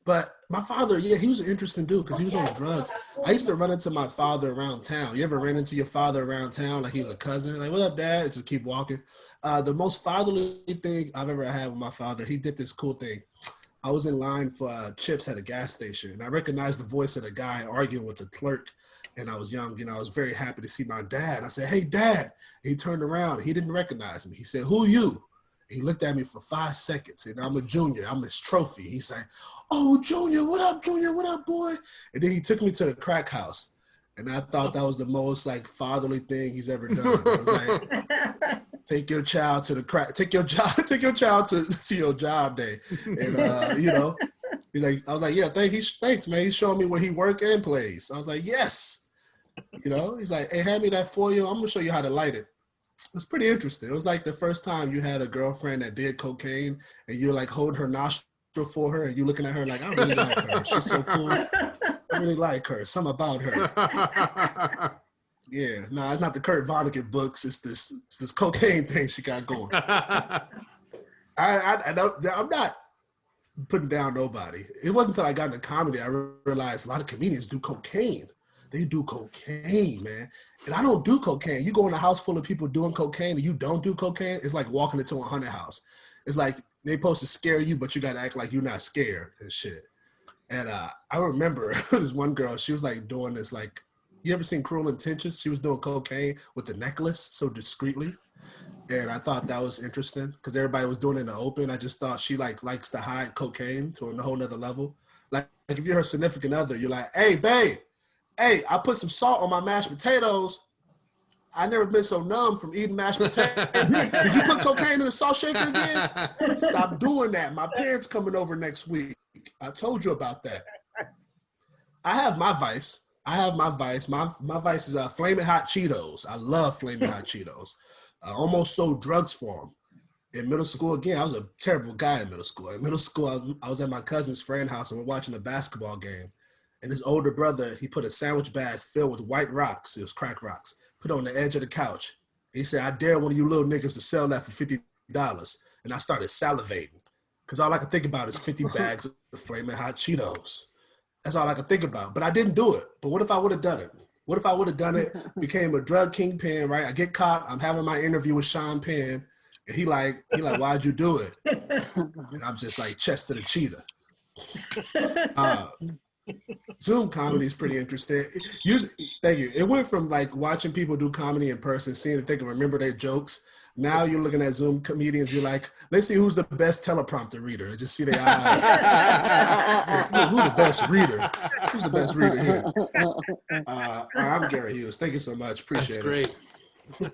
Speaker 11: But my father, yeah, he was an interesting dude because he was on drugs. I used to run into my father around town. You ever ran into your father around town like he was a cousin? Like, what up, Dad? Just keep walking. The most fatherly thing I've ever had with my father, he did this cool thing. I was in line for chips at a gas station, and I recognized the voice of the guy arguing with the clerk, and I was young. I was very happy to see my dad. I said, hey, Dad. And he turned around. He didn't recognize me. He said, who you? He looked at me for 5 seconds, and I'm a junior. I'm his trophy. He's like, oh, Junior, what up, Junior? What up, boy? And then he took me to the crack house, and I thought that was the most like fatherly thing he's ever done. I was like, take your child to the crack, take your child to your job day, and he's like, I was like, yeah, thanks, man. He's showing me where he works and plays. I was like, yes, He's like, hey, hand me that foil. I'm gonna show you how to light it. It's pretty interesting. It was like the first time you had a girlfriend that did cocaine, and you're like holding her nostril for her, and you looking at her like, I really like her. She's so cool. I really like her. Something about her. Yeah, no, it's not the Kurt Vonnegut books. It's this cocaine thing she got going. I'm not putting down nobody. It wasn't until I got into comedy I realized a lot of comedians do cocaine. They do cocaine, man. And I don't do cocaine. You go in a house full of people doing cocaine and you don't do cocaine, it's like walking into a haunted house. It's like they're supposed to scare you, but you got to act like you're not scared and shit. And I remember this one girl, she was like doing this, like, you ever seen Cruel Intentions? She was doing cocaine with the necklace so discreetly. And I thought that was interesting because everybody was doing it in the open. I just thought she likes to hide cocaine to a whole nother level. Like if you're her significant other, you're like, hey, babe, hey, I put some salt on my mashed potatoes. I never been so numb from eating mashed potatoes. Did you put cocaine in the salt shaker again? Stop doing that. My parents coming over next week. I told you about that. I have my vice. My vice is Flaming Hot Cheetos. I love Flaming Hot Cheetos. I almost sold drugs for them. In middle school, again, I was a terrible guy in middle school. In middle school, I was at my cousin's friend's house and we're watching a basketball game. And his older brother, he put a sandwich bag filled with white rocks. It was crack rocks. Put it on the edge of the couch. He said, I dare one of you little niggas to sell that for $50. And I started salivating because all I could think about is 50 bags of Flamin' Hot Cheetos. That's all I could think about. But I didn't do it. But what if I would have done it? What if I would have done it, became a drug kingpin, right? I get caught. I'm having my interview with Sean Penn. And he like, why'd you do it? And I'm just like, Chester the Cheetah. Zoom comedy is pretty interesting. Thank you. It went from like watching people do comedy in person, seeing if they can remember their jokes. Now you're looking at Zoom comedians, you're like, let's see who's the best teleprompter reader. And just see their eyes. Who's the best reader? Who's the best reader here? I'm Gary Hughes. Thank you so much. Appreciate
Speaker 1: That's
Speaker 11: it.
Speaker 1: great.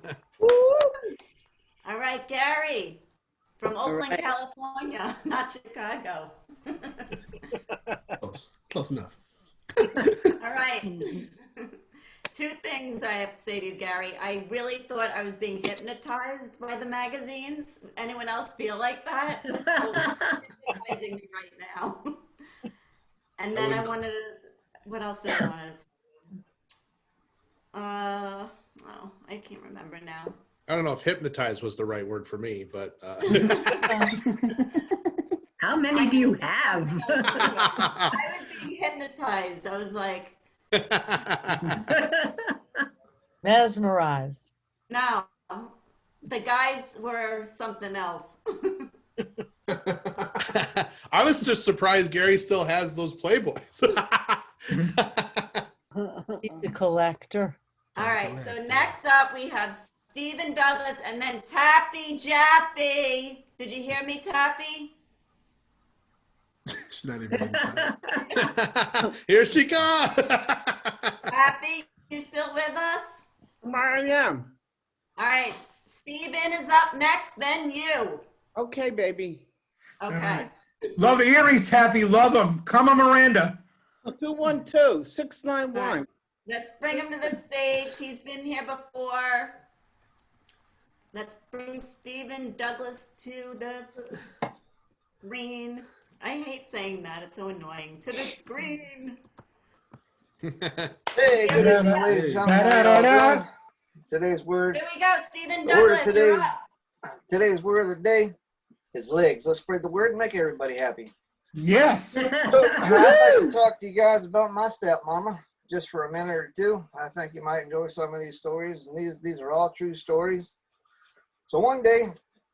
Speaker 2: All right, Gary, from Oakland,
Speaker 8: right.
Speaker 2: California, not Chicago.
Speaker 11: Close enough.
Speaker 2: All right. Two things I have to say to you, Gary. I really thought I was being hypnotized by the magazines. Anyone else feel like that? Hypnotizing me right now. And then I wanted to, what else did I want to oh, I can't remember now.
Speaker 1: I don't know if hypnotized was the right word for me, but
Speaker 3: How many do you have?
Speaker 2: I was being hypnotized. I was like,
Speaker 5: Mesmerized.
Speaker 2: no, the guys were something else.
Speaker 1: I was just surprised Gary still has those Playboys.
Speaker 5: He's a collector.
Speaker 2: All right, so next up we have Stephen Douglas and then Taffy Jaffe. Did you hear me, Taffy?
Speaker 11: She's not even inside.
Speaker 1: Here she comes.
Speaker 2: Taffy, you still with us?
Speaker 6: I am.
Speaker 2: All right, Stephen is up next, then you.
Speaker 6: Okay, baby.
Speaker 2: Okay.
Speaker 4: Love the earrings, Taffy. Love them. Come on, Miranda.
Speaker 6: 212-691.
Speaker 2: Let's bring him to the stage. He's been here before. Let's bring Stephen Douglas to the screen. I hate saying that. It's so annoying. To the screen.
Speaker 12: Hey, good afternoon, ladies and gentlemen. How y'all doing? Today's word.
Speaker 2: Here we go, Stephen
Speaker 12: The word
Speaker 2: Douglas.
Speaker 12: of
Speaker 2: You're up.
Speaker 12: today's word of the day is legs. Let's spread the word and make everybody happy.
Speaker 4: Yes.
Speaker 12: So I'd like to talk to you guys about my stepmama just for a minute or two. I think you might enjoy some of these stories, and these are all true stories. So one day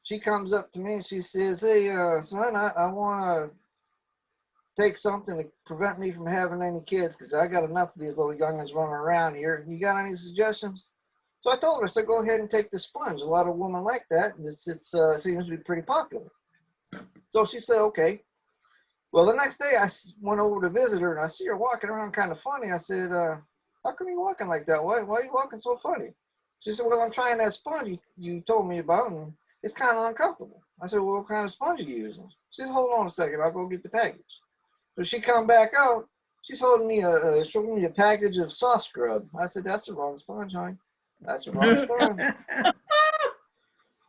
Speaker 12: she comes up to me and she says, "Hey, son, I want to take something to prevent me from having any kids because I got enough of these little youngins running around here. You got any suggestions?" So I told her, I said, "Go ahead and take the sponge. A lot of women like that. It seems to be pretty popular." So she said, "Okay." Well, the next day I went over to visit her and I see her walking around kind of funny. I said, "How come you walking like that? Why are you walking so funny?" She said, "Well, I'm trying that sponge you told me about and it's kind of uncomfortable." I said, "Well, what kind of sponge are you using?" She said, "Hold on a second. I'll go get the package." So she come back out. She's holding me showing me a package of soft scrub. I said, "That's the wrong sponge, honey. That's the wrong sponge."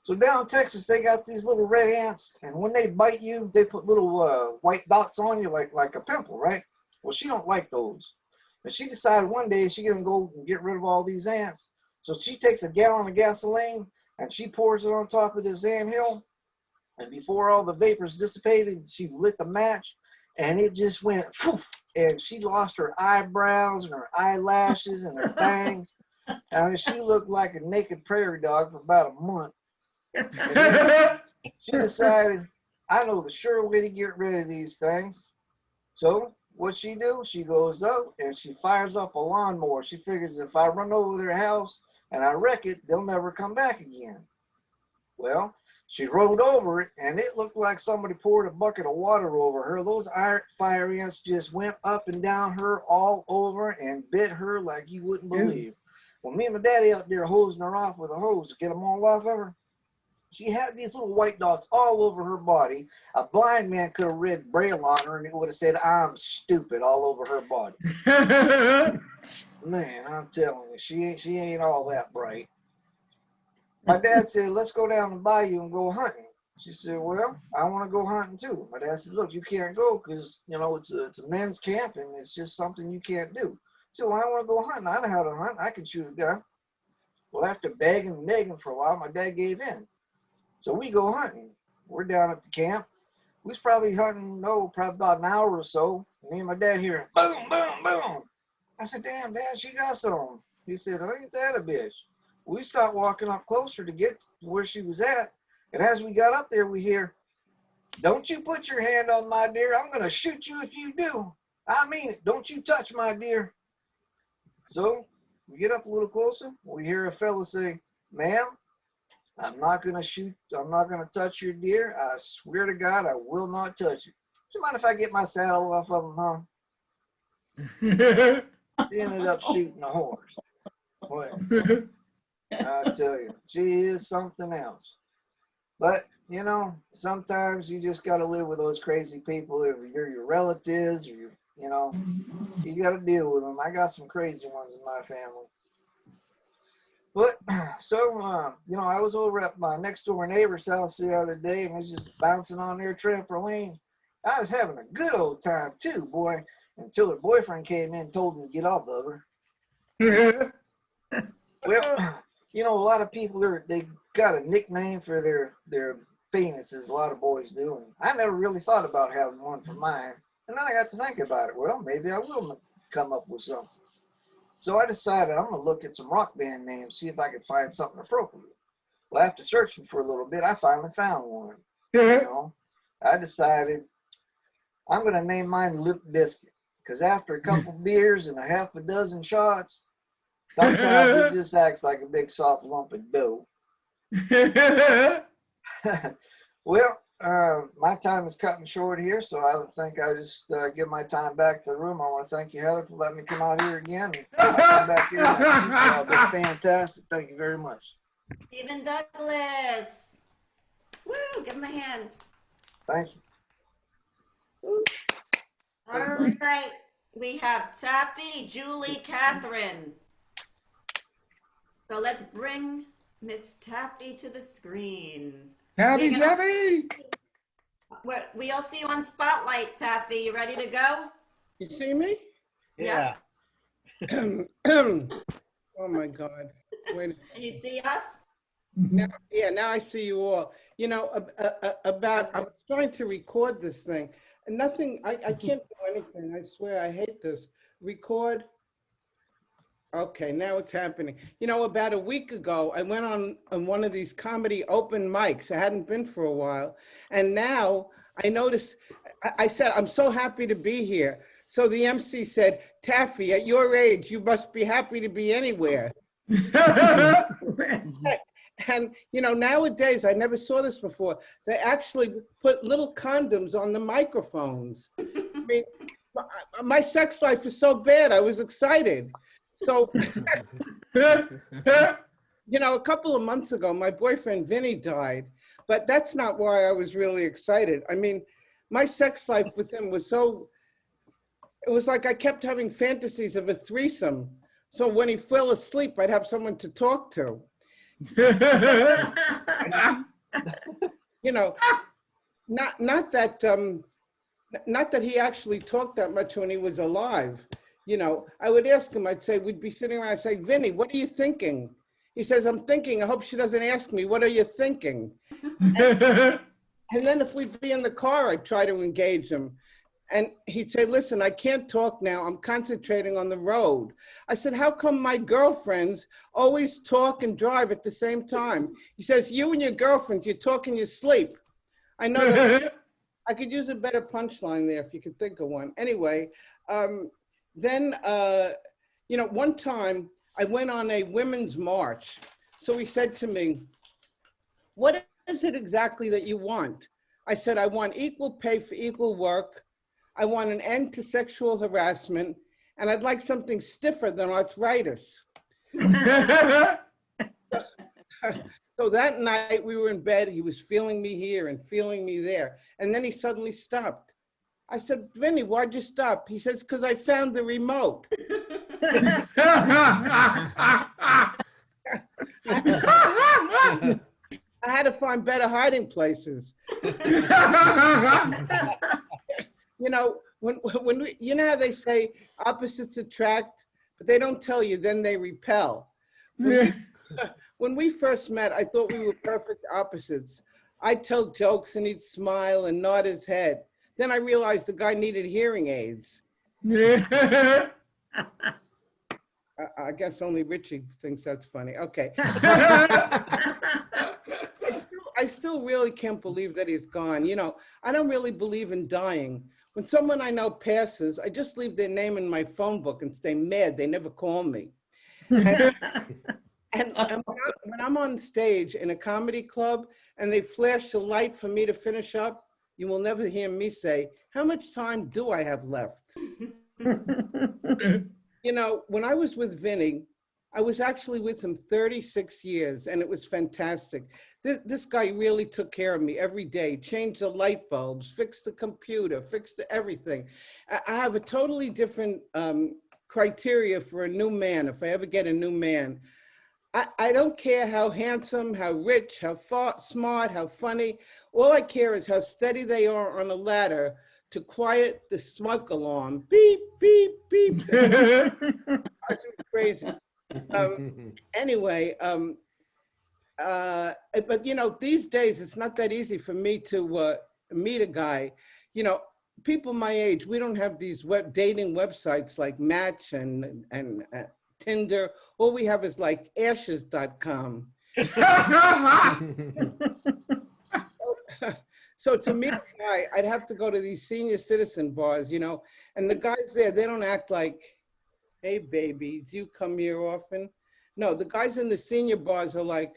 Speaker 12: So down in Texas, they got these little red ants, and when they bite you, they put little white dots on you like a pimple, right? Well, she don't like those. And she decided one day she's gonna go and get rid of all these ants. So she takes a gallon of gasoline and she pours it on top of this anthill. And before all the vapors dissipated, she lit the match, and it just went poof. And she lost her eyebrows and her eyelashes and her bangs. I mean, she looked like a naked prairie dog for about a month. She decided, I know the sure way to get rid of these things. So what she do? She goes out and she fires up a lawnmower. She figures if I run over their house and I wreck it, they'll never come back again. Well, she rode over it and it looked like somebody poured a bucket of water over her. Those fire ants just went up and down her all over and bit her like you wouldn't believe. Well, me and my daddy out there hosing her off with a hose to get them all off of her. She had these little white dots all over her body. A blind man could have read Braille on her and it would have said, "I'm stupid," all over her body. Man, I'm telling you, she ain't all that bright. My dad said, "Let's go down the bayou and go hunting." She said, "Well, I want to go hunting too." My dad said, "Look, you can't go because, you know, it's a men's camp and it's just something you can't do." So, "Well, I want to go hunting. I know how to hunt. I can shoot a gun." Well, after begging and begging for a while, my dad gave in. So we go hunting. We're down at the camp. We was probably hunting, probably about an hour or so. Me and my dad hearing boom, boom, boom. I said, damn, Dad, she got some. He said, oh, ain't that a bitch? We start walking up closer to get to where she was at. And as we got up there, we hear, don't you put your hand on my deer. I'm going to shoot you if you do. I mean it. Don't you touch my deer. So we get up a little closer. We hear a fella say, ma'am, I'm not going to shoot. I'm not going to touch your deer. I swear to God, I will not touch it. Do you mind if I get my saddle off of him, huh? He ended up shooting a horse. Well, I tell you, she is something else. But, you know, sometimes you just got to live with those crazy people. If you're your relatives or you know, you got to deal with them. I got some crazy ones in my family. But, so, you know, I was over at my next door neighbor's house the other day and was just bouncing on their trampoline. I was having a good old time too, boy, until her boyfriend came in and told me to get off of her. Well, you know, a lot of people, they got a nickname for their penises, a lot of boys do. And I never really thought about having one for mine. And then I got to think about it. Well, maybe I will come up with something. So I decided I'm going to look at some rock band names, see if I can find something appropriate. Well, after searching for a little bit, I finally found one. You know, I decided I'm going to name mine Limp Biscuit, because after a couple beers and a half a dozen shots, sometimes it just acts like a big soft lump of dough. Well, my time is cutting short here, so I think I just give my time back to the room. I want to thank you, Heather, for letting me come out here again. I'll come back here next week. Y'all been fantastic. Thank you very much.
Speaker 2: Stephen Douglas. Woo, give him a hand.
Speaker 12: Thank you.
Speaker 2: All right, we have Taffy, Julie, Catherine. So let's bring Miss Taffy to the screen.
Speaker 4: Taffy, Taffy!
Speaker 2: We'll see you on Spotlight, Taffy. You ready to go?
Speaker 6: You see me?
Speaker 2: Yeah.
Speaker 6: Oh my God. Wait.
Speaker 2: Can you see us?
Speaker 6: Now I see you all. You know, I was trying to record this thing. And nothing, I can't do anything. I swear, I hate this. Record. Okay, now it's happening. You know, about a week ago, I went on one of these comedy open mics. I hadn't been for a while. And now I noticed, I said, I'm so happy to be here. So the MC said, Taffy, at your age, you must be happy to be anywhere. And, you know, nowadays, I never saw this before. They actually put little condoms on the microphones. I mean, my sex life is so bad. I was excited. So, you know, a couple of months ago, my boyfriend Vinny died, but that's not why I was really excited. I mean, my sex life with him was so, it was like I kept having fantasies of a threesome. So when he fell asleep, I'd have someone to talk to. You know, not that he actually talked that much when he was alive. You know, I would ask him, I'd say, we'd be sitting around, I'd say, Vinny, what are you thinking? He says, I'm thinking, I hope she doesn't ask me, what are you thinking? And then if we'd be in the car, I'd try to engage him. And he'd say, listen, I can't talk now, I'm concentrating on the road. I said, how come my girlfriends always talk and drive at the same time? He says, you and your girlfriends, you talk in your sleep. I know that I could use a better punchline there if you could think of one. Anyway, then, you know, one time I went on a women's march. So he said to me, what is it exactly that you want? I said, I want equal pay for equal work. I want an end to sexual harassment. And I'd like something stiffer than arthritis. So that night we were in bed. He was feeling me here and feeling me there. And then he suddenly stopped. I said, Vinny, why'd you stop? He says, because I found the remote. I had to find better hiding places. You know, when we, you know how they say opposites attract, but they don't tell you then they repel. when we first met, I thought we were perfect opposites. I'd tell jokes and he'd smile and nod his head. Then I realized the guy needed hearing aids. I guess only Richie thinks that's funny. Okay. I still really can't believe that he's gone. You know, I don't really believe in dying. When someone I know passes, I just leave their name in my phone book and stay mad they never call me. And when I'm on stage in a comedy club and they flash the light for me to finish up, you will never hear me say, how much time do I have left? You know, when I was with Vinny, I was actually with him 36 years and it was fantastic. This guy really took care of me every day, changed the light bulbs, fixed the computer, fixed everything. I have a totally different criteria for a new man if I ever get a new man. I don't care how handsome, how rich, how smart, how funny. All I care is how steady they are on a ladder to quiet the smoke alarm. Beep, beep, beep. That's crazy. Anyway, but you know, these days it's not that easy for me to meet a guy. You know, people my age, we don't have these dating websites like Match and Tinder. All we have is like ashes.com. So to meet a guy, I'd have to go to these senior citizen bars, you know, and the guys there, they don't act like, hey, baby, do you come here often? No, the guys in the senior bars are like,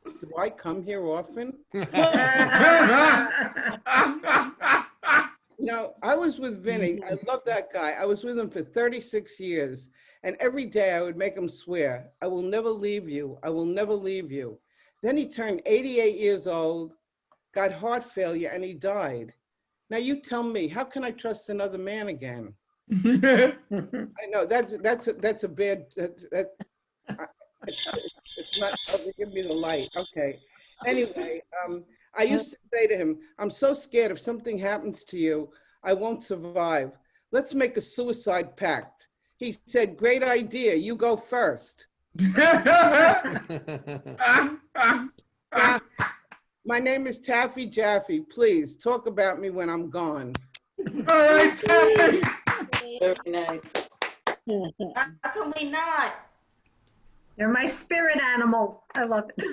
Speaker 6: do I come here often? You know, I was with Vinny. I love that guy. I was with him for 36 years. And every day I would make him swear, I will never leave you. I will never leave you. Then he turned 88 years old, got heart failure, and he died. Now you tell me, how can I trust another man again? I know that's a bad, it's not, oh, give me the light. Okay. Anyway, I used to say to him, I'm so scared if something happens to you, I won't survive. Let's make a suicide pact. He said, great idea. You go first. My name is Taffy Jaffe. Please talk about me when I'm gone.
Speaker 4: All right, Taffy.
Speaker 8: Very nice.
Speaker 2: How can we not?
Speaker 3: You're my spirit animal. I love it.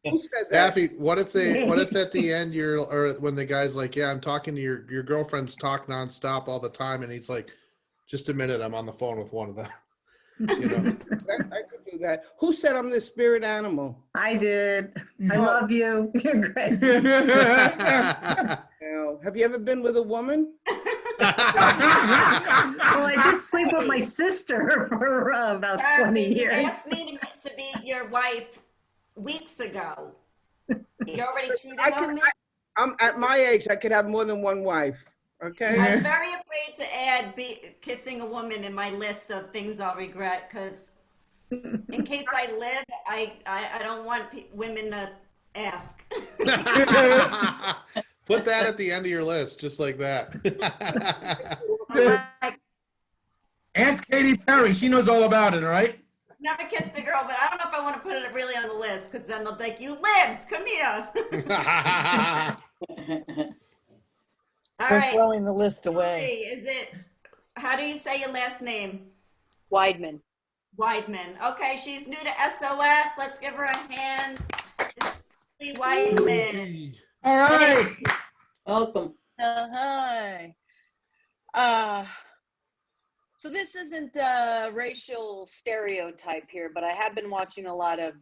Speaker 6: Who said that?
Speaker 1: Daffy, what if at the end or when the guy's like, yeah, I'm talking to your girlfriends talk nonstop all the time, and he's like, just a minute, I'm on the phone with one of them. You know?
Speaker 6: I could do that. Who said I'm the spirit animal?
Speaker 3: I did. I love you. You're great.
Speaker 6: Have you ever been with a woman?
Speaker 3: Well, I did sleep with my sister for about 20
Speaker 2: You
Speaker 3: years.
Speaker 2: asked me to be your wife weeks ago. You already cheated on me?
Speaker 6: I'm at my age, I could have more than one wife. Okay.
Speaker 2: I was very afraid to add kissing a woman in my list of things I'll regret, because in case I live, I don't want women to ask.
Speaker 1: Put that at the end of your list, just like that.
Speaker 4: Ask Katy Perry. She knows all about it, all right?
Speaker 2: Never kissed a girl, but I don't know if I want to put it really on the list, because then they'll be like, you lived, come here. All
Speaker 5: We're
Speaker 2: right.
Speaker 5: throwing the list away.
Speaker 2: How do you say your last name?
Speaker 13: Weidman.
Speaker 2: Weidman. Okay, she's new to SOS. Let's give her a hand. Lee Weidman.
Speaker 4: All right.
Speaker 8: Welcome.
Speaker 13: Hi. So this isn't a racial stereotype here, but I have been watching a lot of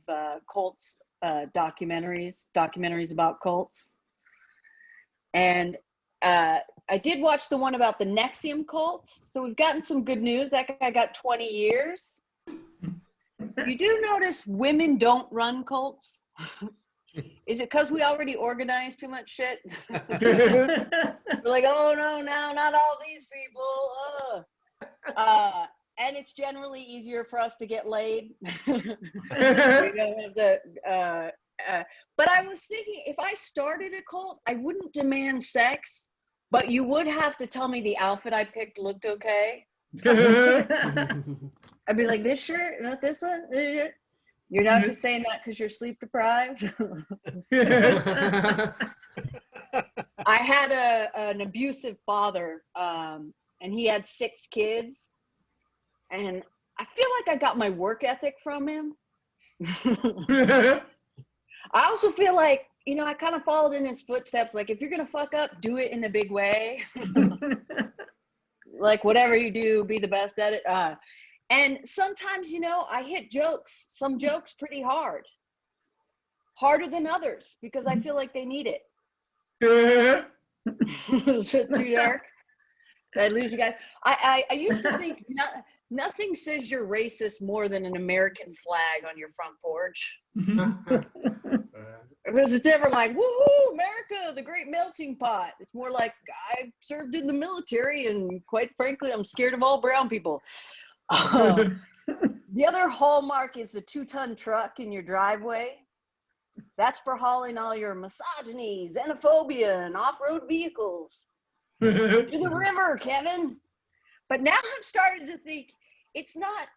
Speaker 13: cults documentaries about cults. And I did watch the one about the NXIVM cults. So we've gotten some good news. That guy got 20 years. You do notice women don't run cults? Is it because we already organized too much shit? We're like, oh no, not all these people. And it's generally easier for us to get laid. We don't have to, but I was thinking, if I started a cult, I wouldn't demand sex, but you would have to tell me the outfit I picked looked okay. I'd be like, this shirt, not this one. You're not just saying that because you're sleep deprived. I had an abusive father, and he had 6 kids, and I feel like I got my work ethic from him. I also feel like, you know, I kind of followed in his footsteps. Like, if you're gonna fuck up, do it in a big way. Like, whatever you do, be the best at it. And sometimes, you know, I hit some jokes pretty hard, harder than others, because I feel like they need it. Is it too dark? Did I lose you guys? I used to think nothing says you're racist more than an American flag on your front porch. Because it's never like, woohoo, America, the great melting pot. It's more like, I served in the military, and quite frankly, I'm scared of all brown people. The other hallmark is the 2-ton truck in your driveway. That's for hauling all your misogyny, xenophobia, and off-road vehicles. To the river, Kevin. But now I'm starting to think it's not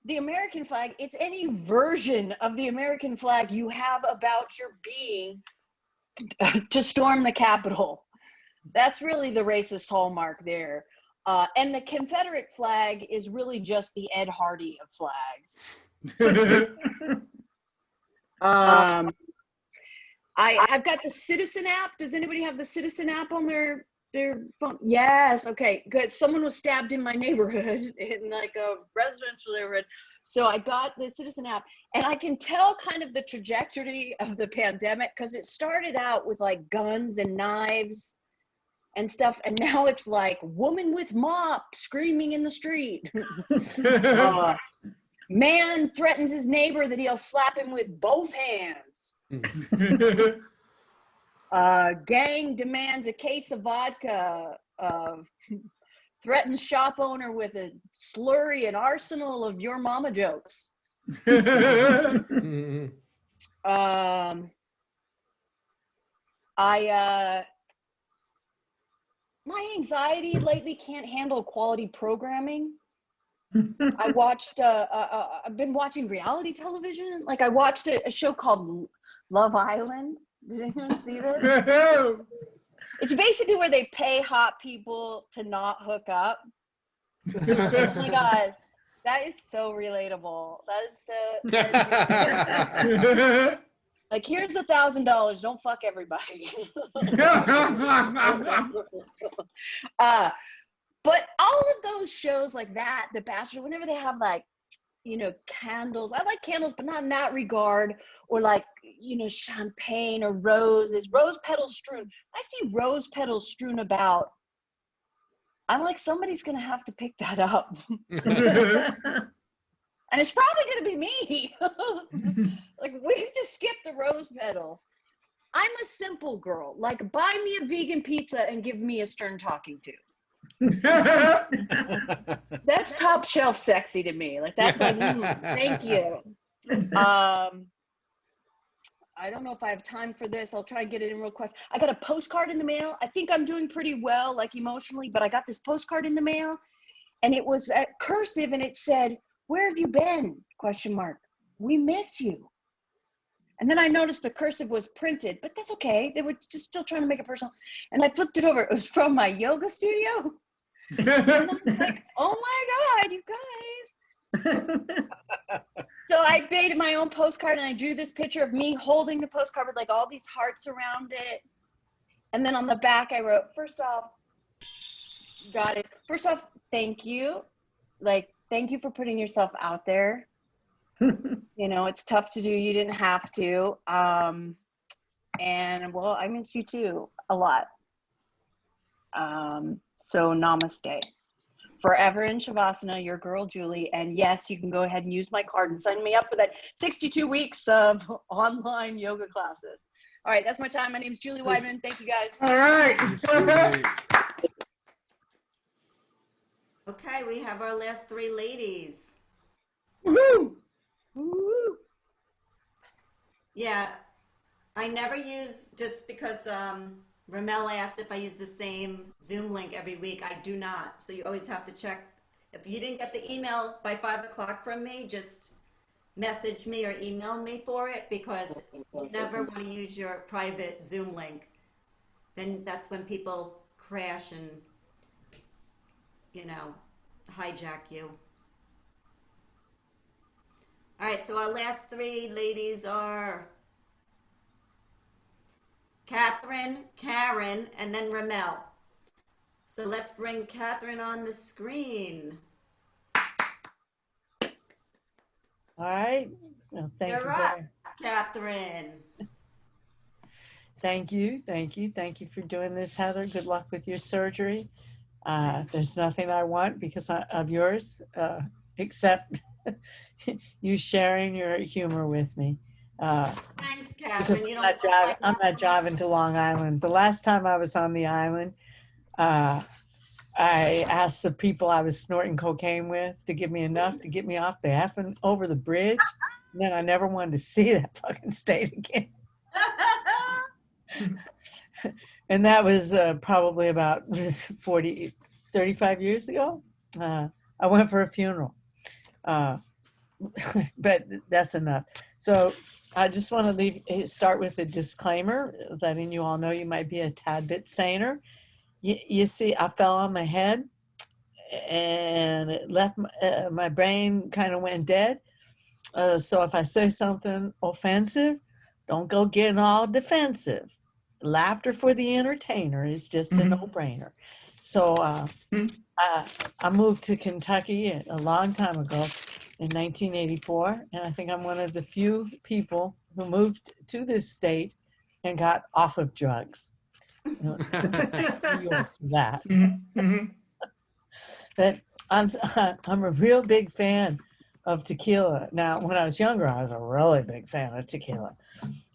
Speaker 13: the American flag, it's any version of the American flag you have about your being to storm the Capitol. That's really the racist hallmark there. And the Confederate flag is really just the Ed Hardy of flags. I've got the Citizen app. Does anybody have the Citizen app on their phone? Yes. Okay, good. Someone was stabbed in my neighborhood, in like a residential neighborhood. So I got the Citizen app, and I can tell kind of the trajectory of the pandemic, because it started out with like guns and knives and stuff, and now it's like woman with mop screaming in the street. Man threatens his neighbor that he'll slap him with both hands. Gang demands a case of vodka. Threatens shop owner with a slurry and arsenal of your mama jokes. My anxiety lately can't handle quality programming. I've been watching reality television. Like, I watched a show called Love Island. Did anyone see this? It's basically where they pay hot people to not hook up. Oh my God. That is so relatable. Like, here's $1,000. Don't fuck everybody. But all of those shows like that, The Bachelor, whenever they have like, you know, candles. I like candles, but not in that regard. Or like, you know, champagne or roses, rose petals strewn. I see rose petals strewn about. I'm like, somebody's gonna have to pick that up. And it's probably going to be me. Like, we can just skip the rose petals. I'm a simple girl. Like, buy me a vegan pizza and give me a stern talking to. That's top shelf sexy to me. Like, that's like, thank you. I don't know if I have time for this. I'll try and get it in real quick. I got a postcard in the mail. I think I'm doing pretty well, like, emotionally, but I got this postcard in the mail, and it was cursive, and it said, "Where have you been? ? We miss you." And then I noticed the cursive was printed, but that's okay. They were just still trying to make it personal. And I flipped it over. It was from my yoga studio. And I was like, oh my God, you guys. So I made my own postcard, and I drew this picture of me holding the postcard with like all these hearts around it. And then on the back, I wrote, first off, got it. First off, thank you. Like, thank you for putting yourself out there. You know, it's tough to do. You didn't have to. And well, I miss you too a lot. So namaste. Forever in Shavasana, your girl, Julie. And yes, you can go ahead and use my card and sign me up for that 62 weeks of online yoga classes. All right, that's my time. My name is Julie Weidman. Thank you, guys.
Speaker 4: All right.
Speaker 2: Okay, we have our last three ladies.
Speaker 4: Woohoo!
Speaker 2: Woo. Yeah, I never use, just because Ramel asked if I use the same Zoom link every week. I do not. So you always have to check. If you didn't get the email by 5 o'clock from me, just message me or email me for it, because you never want to use your private Zoom link. Then that's when people crash and, hijack you. All right, so our last three ladies are Catherine, Karen, and then Ramel. So let's bring Catherine on the screen.
Speaker 5: All right. Well, thank
Speaker 2: You're
Speaker 5: you.
Speaker 2: up, Catherine.
Speaker 5: Thank you. Thank you. Thank you for doing this, Heather. Good luck with your surgery. There's nothing I want of yours except you sharing your humor with me.
Speaker 2: Thanks,
Speaker 5: Because
Speaker 2: Catherine.
Speaker 5: I'm not driving to Long Island. The last time I was on the island, I asked the people I was snorting cocaine with to give me enough to get me off the effing over the bridge. And then I never wanted to see that fucking state again. And that was probably about 35 years ago. I went for a funeral. But that's enough. So I just want to start with a disclaimer, letting you all know you might be a tad bit saner. You see, I fell on my head and it left my brain kind of went dead. So if I say something offensive, don't go getting all defensive. Laughter for the entertainer is just a no-brainer. So I moved to Kentucky a long time ago in 1984, and I think I'm one of the few people who moved to this state and got off of drugs. That. But I'm a real big fan of tequila. Now, when I was younger, I was a really big fan of tequila.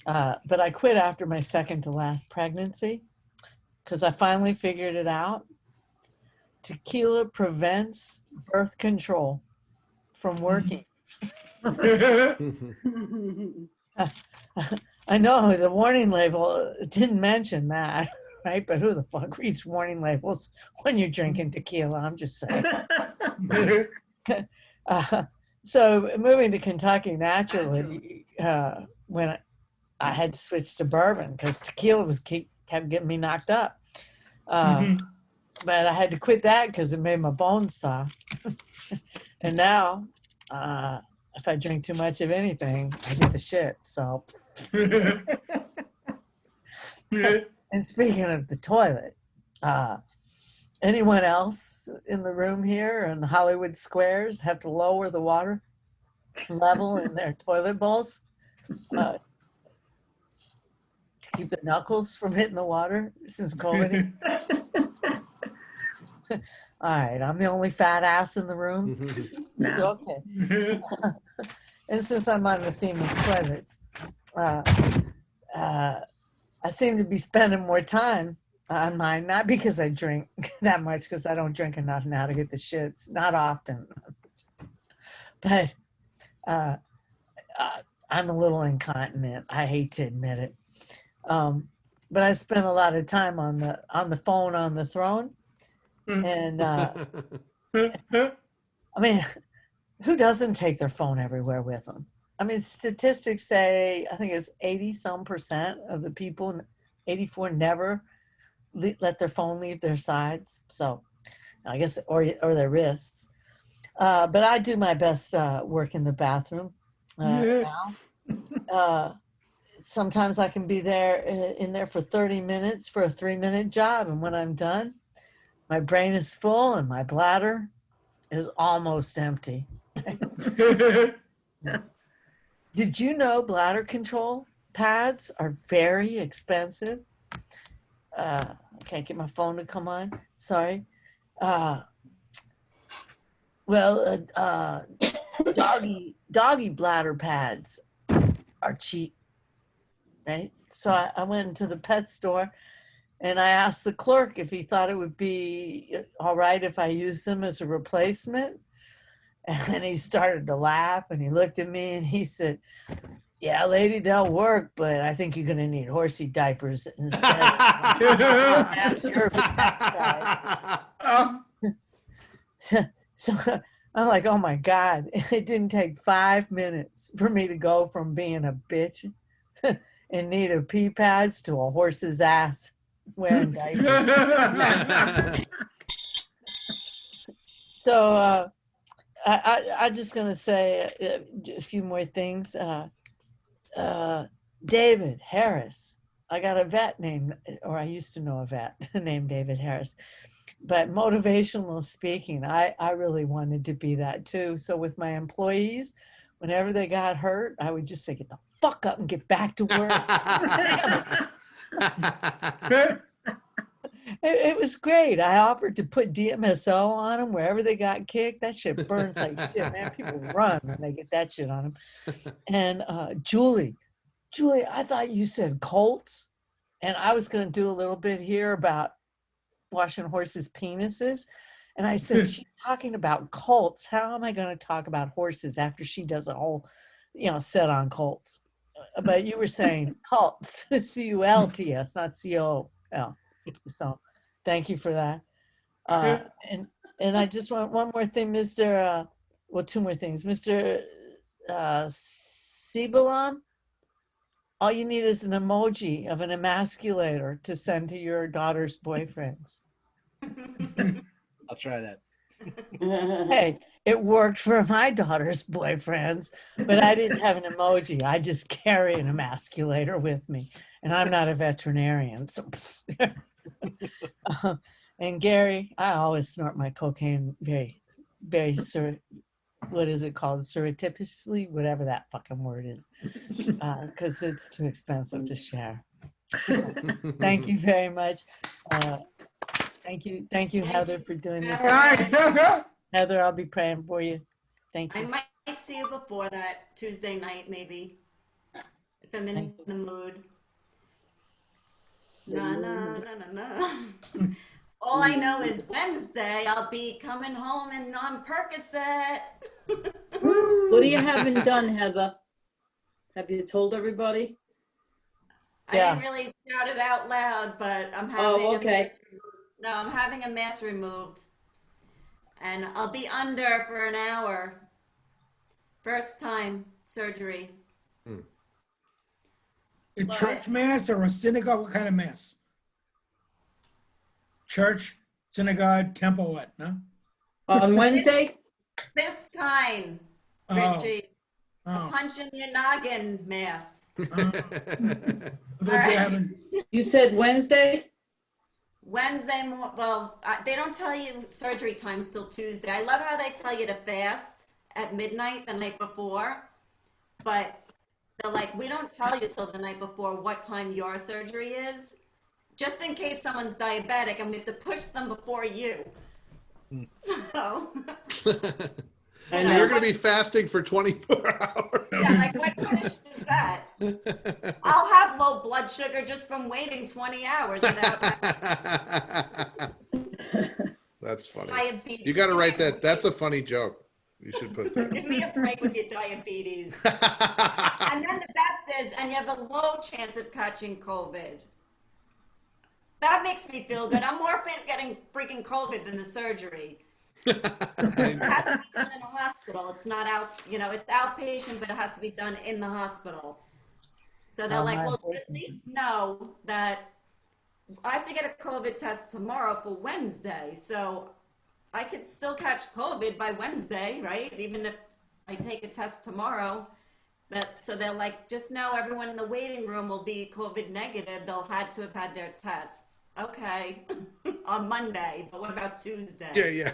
Speaker 5: But I quit after my second to last pregnancy because I finally figured it out. Tequila prevents birth control from working. I know the warning label didn't mention that, right? But who the fuck reads warning labels when you're drinking tequila? I'm just saying. So moving to Kentucky naturally, when I had to switch to bourbon because tequila kept getting me knocked up. But I had to quit that because it made my bones soft. And now, if I drink too much of anything, I get the shit. So, and speaking of the toilet, anyone else in the room here in the Hollywood Squares have to lower the water level in their toilet bowls to keep the knuckles from hitting the water since COVID? All right, I'm the only fat ass in the room.
Speaker 3: No.
Speaker 5: Okay. And since I'm on the theme of toilets, I seem to be spending more time on mine, not because I drink that much, because I don't drink enough now to get the shits, not often. But I'm a little incontinent. I hate to admit it. But I spend a lot of time on the phone on the throne. And I mean, who doesn't take their phone everywhere with them? I mean, statistics say, I think it's 80% of the people, 84 never let their phone leave their sides. So I guess, or their wrists. But I do my best work in the bathroom now. Sometimes I can be in there for 30 minutes for a 3-minute job. And when I'm done, my brain is full and my bladder is almost empty. Did you know bladder control pads are very expensive? I can't get my phone to come on. Sorry. Doggy bladder pads are cheap, right? So I went into the pet store and I asked the clerk if he thought it would be all right if I used them as a replacement. And he started to laugh and he looked at me and he said, "Yeah, lady, they'll work, but I think you're going to need horsey diapers instead." Ask your pet guy. So I'm like, oh my God, it didn't take 5 minutes for me to go from being a bitch in need of pee pads to a horse's ass wearing diapers. So I'm just going to say a few more things. David Harris. I got a vet named, or I used to know a vet named David Harris. But motivational speaking, I really wanted to be that too. So with my employees, whenever they got hurt, I would just say, get the fuck up and get back to work. It was great. I offered to put DMSO on them wherever they got kicked. That shit burns like shit, man. People run when they get that shit on them. And Julie, I thought you said Colts. And I was going to do a little bit here about washing horses' penises. And I said, she's talking about Colts. How am I going to talk about horses after she does a whole, set on Colts? But you were saying Colts, C-U-L-T-S, not C-O-L. So thank you for that. And I just want one more thing, two more things. Mr. Sibalam, all you need is an emoji of an emasculator to send to your daughter's boyfriends.
Speaker 9: I'll try that.
Speaker 5: Hey, it worked for my daughter's boyfriends, but I didn't have an emoji. I just carry an emasculator with me, and I'm not a veterinarian. So, and Gary, I always snort my cocaine very, very what is it called? Surreptitiously, whatever that fucking word is, because it's too expensive to share. Thank you very much. Thank you, Heather, for doing this. Heather, I'll be praying for you. Thank you.
Speaker 2: I might see you before that Tuesday night, maybe, if I'm in the mood. Na. All I know is Wednesday I'll be coming home and on Percocet.
Speaker 8: What do you haven't done, Heather? Have you told everybody?
Speaker 2: I didn't really shout it out loud, but I'm having I'm having a mass removed. And I'll be under for an hour. First time surgery.
Speaker 4: A church mass or a synagogue? What kind of mass? Church, synagogue, temple, what? No?
Speaker 8: On Wednesday?
Speaker 2: This kind, Richie. A punch in your noggin mass.
Speaker 8: You said Wednesday?
Speaker 2: Wednesday, they don't tell you surgery times till Tuesday. I love how they tell you to fast at midnight the night before, but they're like, we don't tell you till the night before what time your surgery is, just in case someone's diabetic and we have to push them before you. So.
Speaker 1: And you're going to be fasting for 24 hours.
Speaker 2: Yeah, like what kind of shit is that? I'll have low blood sugar just from waiting 20 hours without.
Speaker 1: That's funny.
Speaker 2: Diabetes.
Speaker 1: You got to write that. That's a funny joke. You should put that.
Speaker 2: Give me a break with your diabetes. And then the best is, and you have a low chance of catching COVID. That makes me feel good. I'm more afraid of getting freaking COVID than the surgery. It has to be done in a hospital. It's not out, it's outpatient, but it has to be done in the hospital. So they're like, well, at least know that I have to get a COVID test tomorrow for Wednesday. So I could still catch COVID by Wednesday, right? Even if I take a test tomorrow. So they're like, just know everyone in the waiting room will be COVID negative. They'll had to have had their tests. Okay, on Monday, but what about Tuesday?
Speaker 1: Yeah.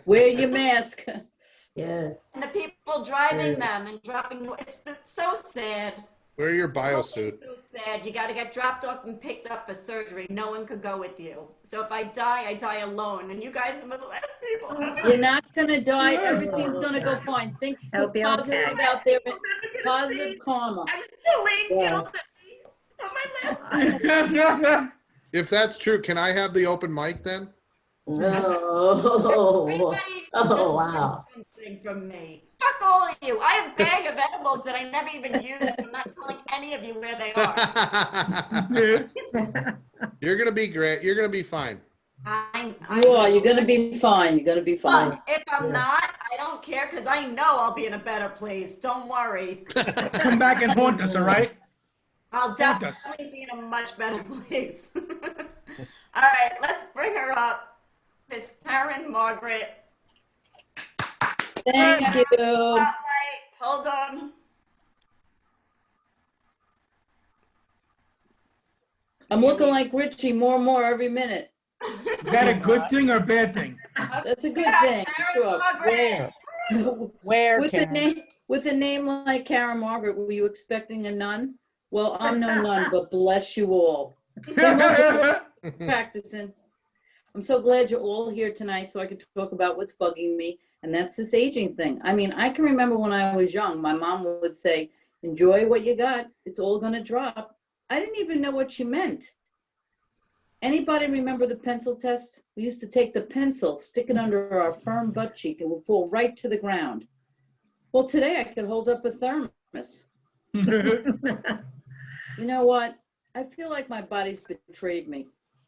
Speaker 8: Wear your mask.
Speaker 13: Yes.
Speaker 2: And the people driving them and dropping, it's so sad.
Speaker 1: Wear your biosuit.
Speaker 2: It's so sad. You got to get dropped off and picked up for surgery. No one could go with you. So if I die alone. And you guys are the last people.
Speaker 8: You're not going to die. Everything's going to go fine. Think positive out there. Positive karma.
Speaker 2: I'm feeling guilty on my last day.
Speaker 1: If that's true, can I have the open mic then?
Speaker 13: Oh, wow.
Speaker 2: Something from me. Fuck all of you. I have a bag of edibles that I never even used. I'm not telling any of you where they are.
Speaker 1: You're going to be great. You're going to be fine.
Speaker 8: You are. You're gonna be fine. You're gonna be fine.
Speaker 2: Look, if I'm not, I don't care because I know I'll be in a better place. Don't worry.
Speaker 4: Come back and haunt us, all right?
Speaker 2: I'll
Speaker 4: Haunt us.
Speaker 2: definitely be in a much better place. All right, let's bring her up. Miss Karen Margaret.
Speaker 8: Thank you.
Speaker 2: Spotlight. Hold on.
Speaker 8: I'm looking like Richie more and more every minute.
Speaker 4: Is that a good thing or a bad thing?
Speaker 8: That's a good
Speaker 2: Yeah,
Speaker 8: thing.
Speaker 2: Karen
Speaker 8: Sure.
Speaker 2: Margaret.
Speaker 5: Where, Karen?
Speaker 8: With a name like Karen Margaret, were you expecting a nun? Well, I'm no nun, but bless you all. Practicing. I'm so glad you're all here tonight so I can talk about what's bugging me, and that's this aging thing. I mean, I can remember when I was young, my mom would say, enjoy what you got. It's all going to drop. I didn't even know what she meant. Anybody remember the pencil test? We used to take the pencil, stick it under our firm butt cheek, and it would fall right to the ground. Well, today I could hold up a thermos. You know what? I feel like my body's betrayed me.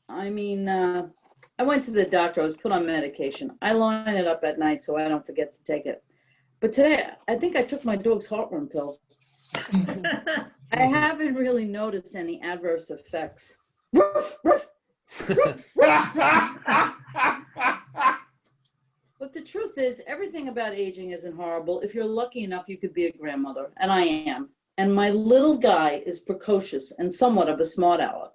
Speaker 8: I mean, I went to the doctor. I was put on medication. I line it up at night so I don't forget to take it. But today, I think I took my dog's heartworm pill. I haven't really noticed any adverse effects. Ruff, ruff, ruff, ruff. But the truth is, everything about aging isn't horrible. If you're lucky enough, you could be a grandmother, and I am. And my little guy is precocious and somewhat of a smart aleck.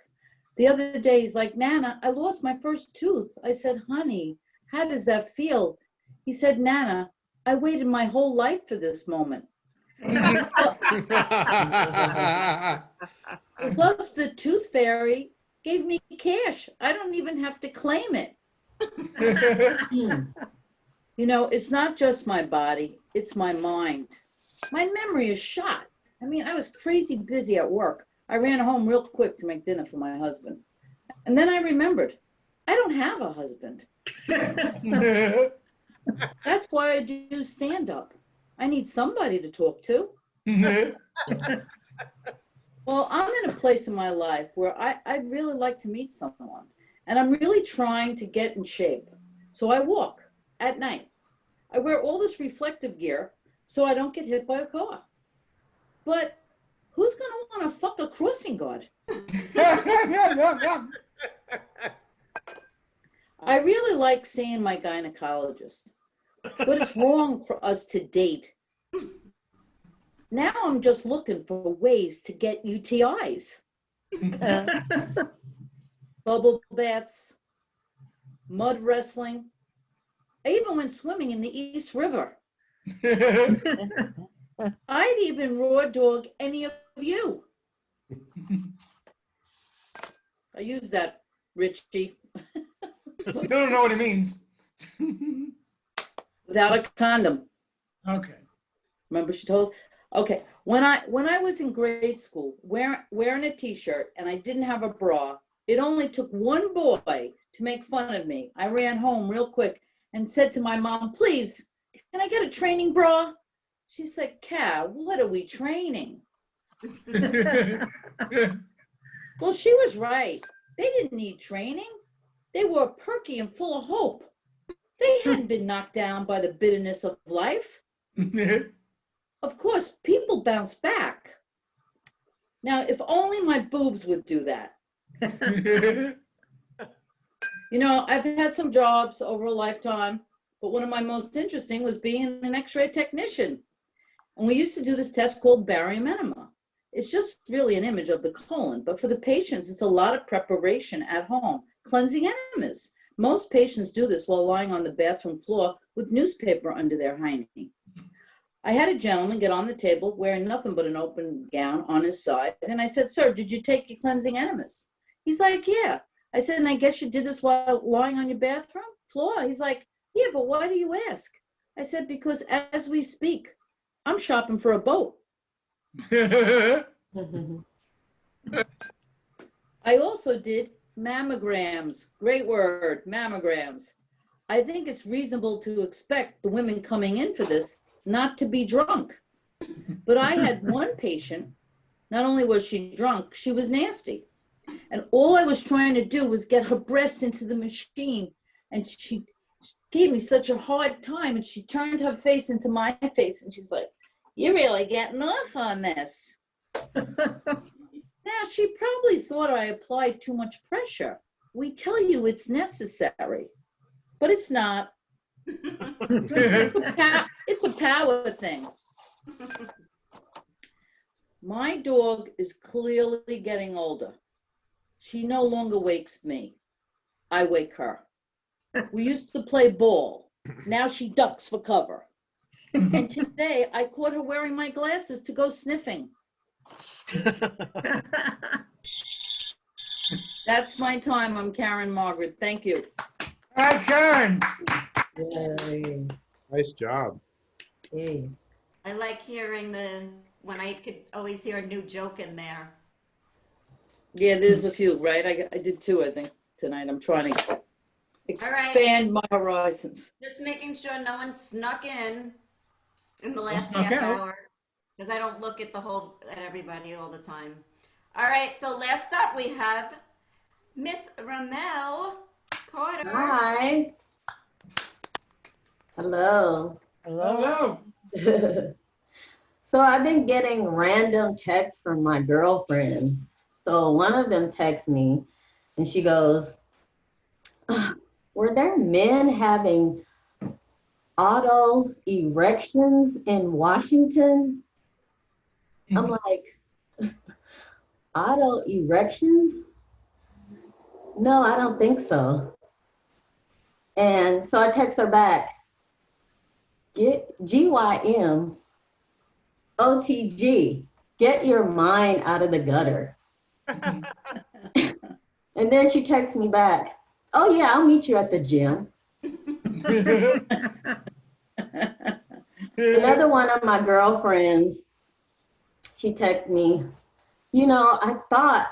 Speaker 8: The other day, he's like, Nana, I lost my first tooth. I said, honey, how does that feel? He said, Nana, I waited my whole life for this moment. Plus, the tooth fairy gave me cash. I don't even have to claim it. You know, it's not just my body, it's my mind. My memory is shot. I mean, I was crazy busy at work. I ran home real quick to make dinner for my husband. And then I remembered, I don't have a husband. That's why I do stand-up. I need somebody to talk to. Well, I'm in a place in my life where I'd really like to meet someone. And I'm really trying to get in shape. So I walk at night. I wear all this reflective gear so I don't get hit by a car. But who's going to want to fuck a crossing guard? I really like seeing my gynecologist, but it's wrong for us to date. Now I'm just looking for ways to get UTIs. Bubble baths, mud wrestling. I even went swimming in the East River. I'd even raw dog any of you. I use that, Richie.
Speaker 4: I don't know what it means.
Speaker 8: Without a condom.
Speaker 4: Okay.
Speaker 8: Remember she told us? Okay. When I was in grade school, wearing a t-shirt and I didn't have a bra, it only took one boy to make fun of me. I ran home real quick and said to my mom, please, can I get a training bra? She said, Cal, what are we training? Well, she was right. They didn't need training. They were perky and full of hope. They hadn't been knocked down by the bitterness of life. Of course, people bounce back. Now, if only my boobs would do that. You know, I've had some jobs over a lifetime, but one of my most interesting was being an X-ray technician. And we used to do this test called barium enema. It's just really an image of the colon, but for the patients, it's a lot of preparation at home, cleansing enemas. Most patients do this while lying on the bathroom floor with newspaper under their hiney. I had a gentleman get on the table wearing nothing but an open gown on his side, and I said, sir, did you take your cleansing enemas? He's like, yeah. I said, and I guess you did this while lying on your bathroom floor? He's like, yeah, but why do you ask? I said, because as we speak, I'm shopping for a boat. I also did mammograms. Great word, mammograms. I think it's reasonable to expect the women coming in for this not to be drunk. But I had one patient, not only was she drunk, she was nasty. And all I was trying to do was get her breast into the machine. And she gave me such a hard time. And she turned her face into my face. And she's like, "You're really getting off on this." Now, she probably thought I applied too much pressure. We tell you it's necessary, but it's not. It's a power thing. My dog is clearly getting older. She no longer wakes me. I wake her. We used to play ball. Now she ducks for cover. And today I caught her wearing my glasses to go sniffing. That's my time. I'm Karen Margaret. Thank you.
Speaker 4: All right, Karen.
Speaker 5: Yay.
Speaker 1: Nice job.
Speaker 5: Yay.
Speaker 2: I like hearing when I could always hear a new joke in there.
Speaker 8: Yeah, there's a few, right? I did two, I think, tonight. I'm trying to expand my horizons.
Speaker 2: Just making sure no one snuck in the last
Speaker 4: snuck
Speaker 2: half
Speaker 4: out.
Speaker 2: hour, because I don't look at at everybody all the time. All right, so last up we have Miss Ramel Carter.
Speaker 14: Hi. Hello.
Speaker 4: Hello.
Speaker 14: So I've been getting random texts from my girlfriends. So one of them texts me and she goes, "Were there men having auto erections in Washington?" I'm like, auto erections? No, I don't think so. And so I text her back, get GYM OTG, get your mind out of the gutter. And then she texts me back, "Oh yeah, I'll meet you at the gym." Another one of my girlfriends, she texts me, "I thought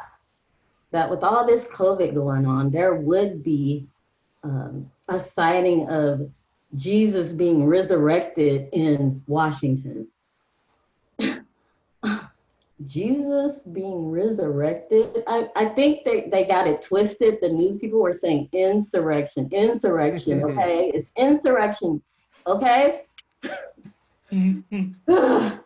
Speaker 14: that with all this COVID going on, there would be a sighting of Jesus being resurrected in Washington." Jesus being resurrected? I think they got it twisted. The news people were saying insurrection, okay? It's insurrection, okay? Then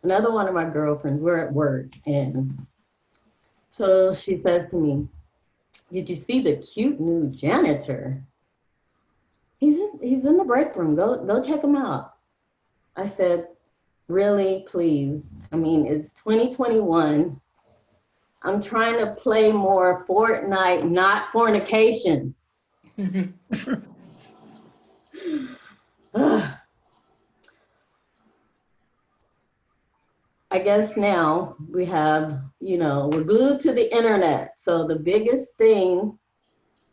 Speaker 14: another one of my girlfriends, we're at work, and so she says to me, "Did you see the cute new janitor? He's in the break room. Go check him out." I said, "Really, please? I mean, it's 2021. I'm trying to play more Fortnite, not fornication." I guess now we have, we're glued to the internet. So the biggest thing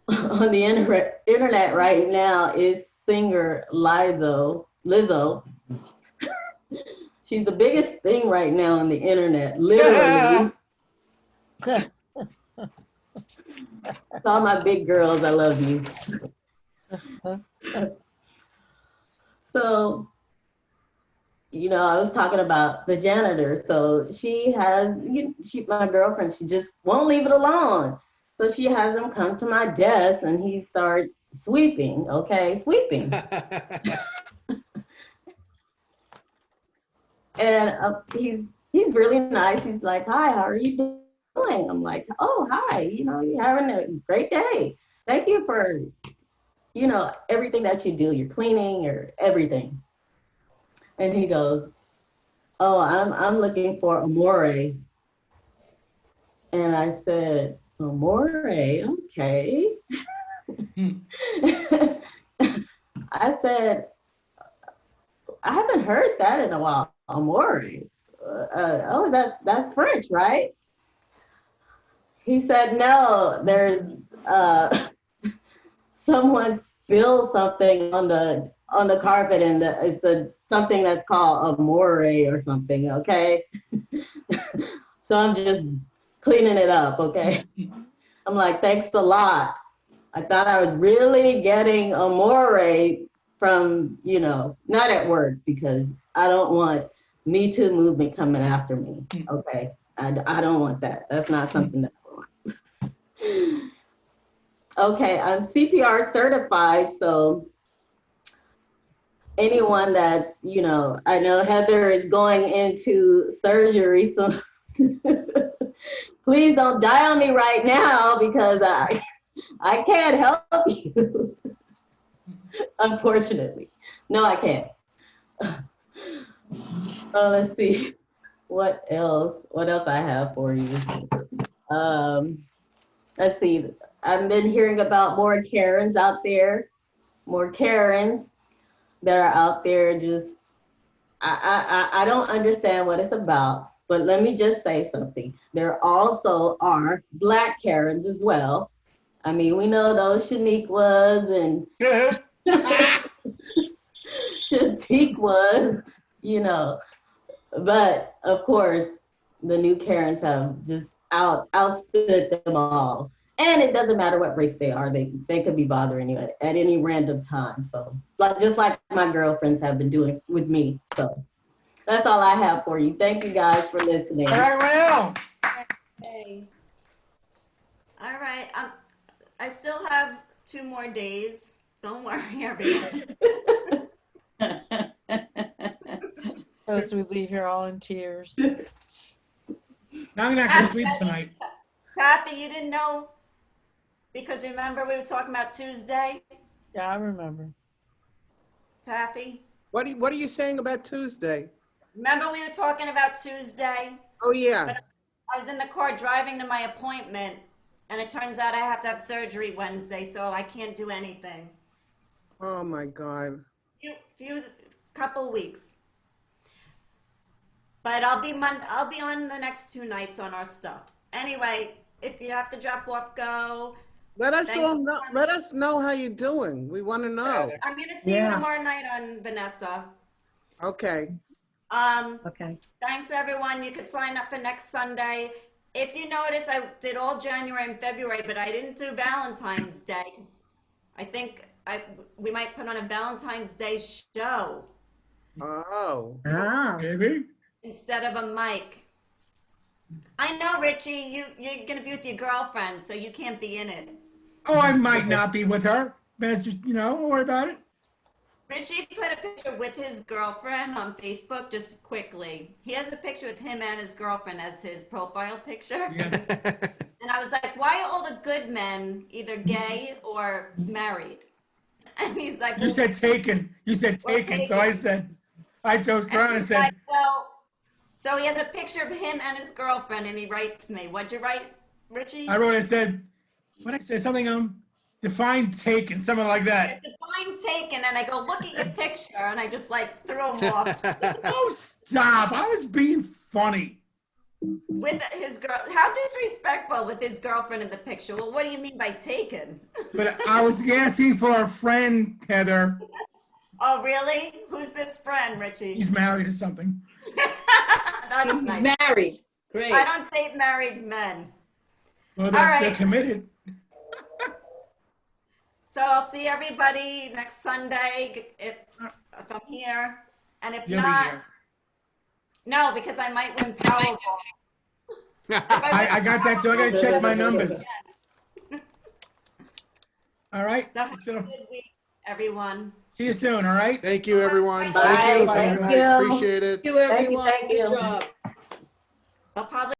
Speaker 14: on the internet right now is singer Lizzo. She's the biggest thing right now on the internet, literally. To all my big girls, I love you. So, I was talking about the janitor. So she has, my girlfriend, she just won't leave it alone. So she has him come to my desk and he starts sweeping, sweeping. And he's really nice. He's like, "Hi, how are you doing?" I'm like, "Oh, hi, you're having a great day. Thank you for, everything that you do, your cleaning, your everything." And he goes, "Oh, I'm looking for Amore." And I said, "Amore, okay." I said, "I haven't heard that in a while. Amore. Oh, that's French, right?" He said, "No, there's someone spilled something on the carpet, and it's something that's called Amore or something, okay?" So I'm just cleaning it up, okay? I'm like, "Thanks a lot. I thought I was really getting Amore from, not at work, because I don't want Me Too movement coming after me. Okay, I don't want that. That's not something that I want. Okay, I'm CPR certified, so anyone that's, you know, I know Heather is going into surgery, so please don't die on me right now because I can't help you. Unfortunately. No, I can't. Let's see. What else I have for you? Let's see. I've been hearing about more Karens out there. More Karens that are out there just, I don't understand what it's about, but let me just say something. There also are Black Karens as well. I mean, we know those Shaniquas and Shatiquas, you know, but of course, the new Karens have just outstood them all. And it doesn't matter what race they are, they could be bothering you at any random time. So, just like my girlfriends have been doing with me. So, that's all I have for you. Thank you guys for listening.
Speaker 4: Very well.
Speaker 2: Okay. All right. I still have 2 more days. Don't worry, everyone.
Speaker 5: As we leave here all in tears.
Speaker 4: Now you're not going to sleep tonight.
Speaker 2: Taffy, you didn't know? Because remember we were talking about Tuesday?
Speaker 5: Yeah, I remember.
Speaker 2: Taffy?
Speaker 6: What are you saying about Tuesday?
Speaker 2: Remember we were talking about Tuesday?
Speaker 6: Oh, yeah.
Speaker 2: But I was in the car driving to my appointment, and it turns out I have to have surgery Wednesday, so I can't do anything.
Speaker 6: Oh, my God.
Speaker 2: Couple weeks. But I'll be on the next 2 nights on our stuff. Anyway, if you have to drop off, go.
Speaker 6: Let us know how you're doing. We want to know.
Speaker 2: I'm going to see you tomorrow night on Vanessa.
Speaker 6: Okay.
Speaker 3: Okay.
Speaker 2: Thanks, everyone. You could sign up for next Sunday. If you notice, I did all January and February, but I didn't do Valentine's Day. 'Cause I think we might put on a Valentine's Day show.
Speaker 6: Oh.
Speaker 4: Maybe.
Speaker 2: Instead of a mic. I know, Richie, you're going to be with your girlfriend, so you can't be in it.
Speaker 4: Oh, I might not be with her. But it's just, you know, don't worry about it.
Speaker 2: Richie put a picture with his girlfriend on Facebook just quickly. He has a picture with him and his girlfriend as his profile picture. Yeah. And I was like, why are all the good men either gay or married? And he's like,
Speaker 4: You said taken. You said taken. So I said, I chose Brown and said,
Speaker 2: like, well, so he has a picture of him and his girlfriend, and he writes me. What'd you write, Richie?
Speaker 4: I wrote, I said, what I said, something, define taken, something like that.
Speaker 2: Define taken, and I go, look at your picture, and I just like threw him off.
Speaker 4: Oh, stop. I was being funny.
Speaker 2: With his girl, how disrespectful with his girlfriend in the picture. Well, what do you mean by taken?
Speaker 4: But I was asking for a friend, Heather.
Speaker 2: Oh, really? Who's this friend, Richie?
Speaker 4: He's married or something.
Speaker 2: That's
Speaker 8: He's
Speaker 2: nice.
Speaker 8: married. Great.
Speaker 2: I don't date married men.
Speaker 4: Well,
Speaker 2: All right.
Speaker 4: they're committed.
Speaker 2: So I'll see everybody next Sunday if I'm here, and if
Speaker 4: You'll be
Speaker 2: not,
Speaker 4: here.
Speaker 2: no, because I might win Powerball.
Speaker 4: I got that too. I got to check my numbers. All right.
Speaker 2: So have a good week, everyone.
Speaker 4: See you soon. All right.
Speaker 1: Thank you, everyone.
Speaker 14: Bye.
Speaker 1: Thank you.
Speaker 14: Thank
Speaker 1: Have a good
Speaker 14: you.
Speaker 1: night. Appreciate it.
Speaker 8: Thank you, everyone.
Speaker 14: Thank you.
Speaker 8: Good job.
Speaker 2: I'll probably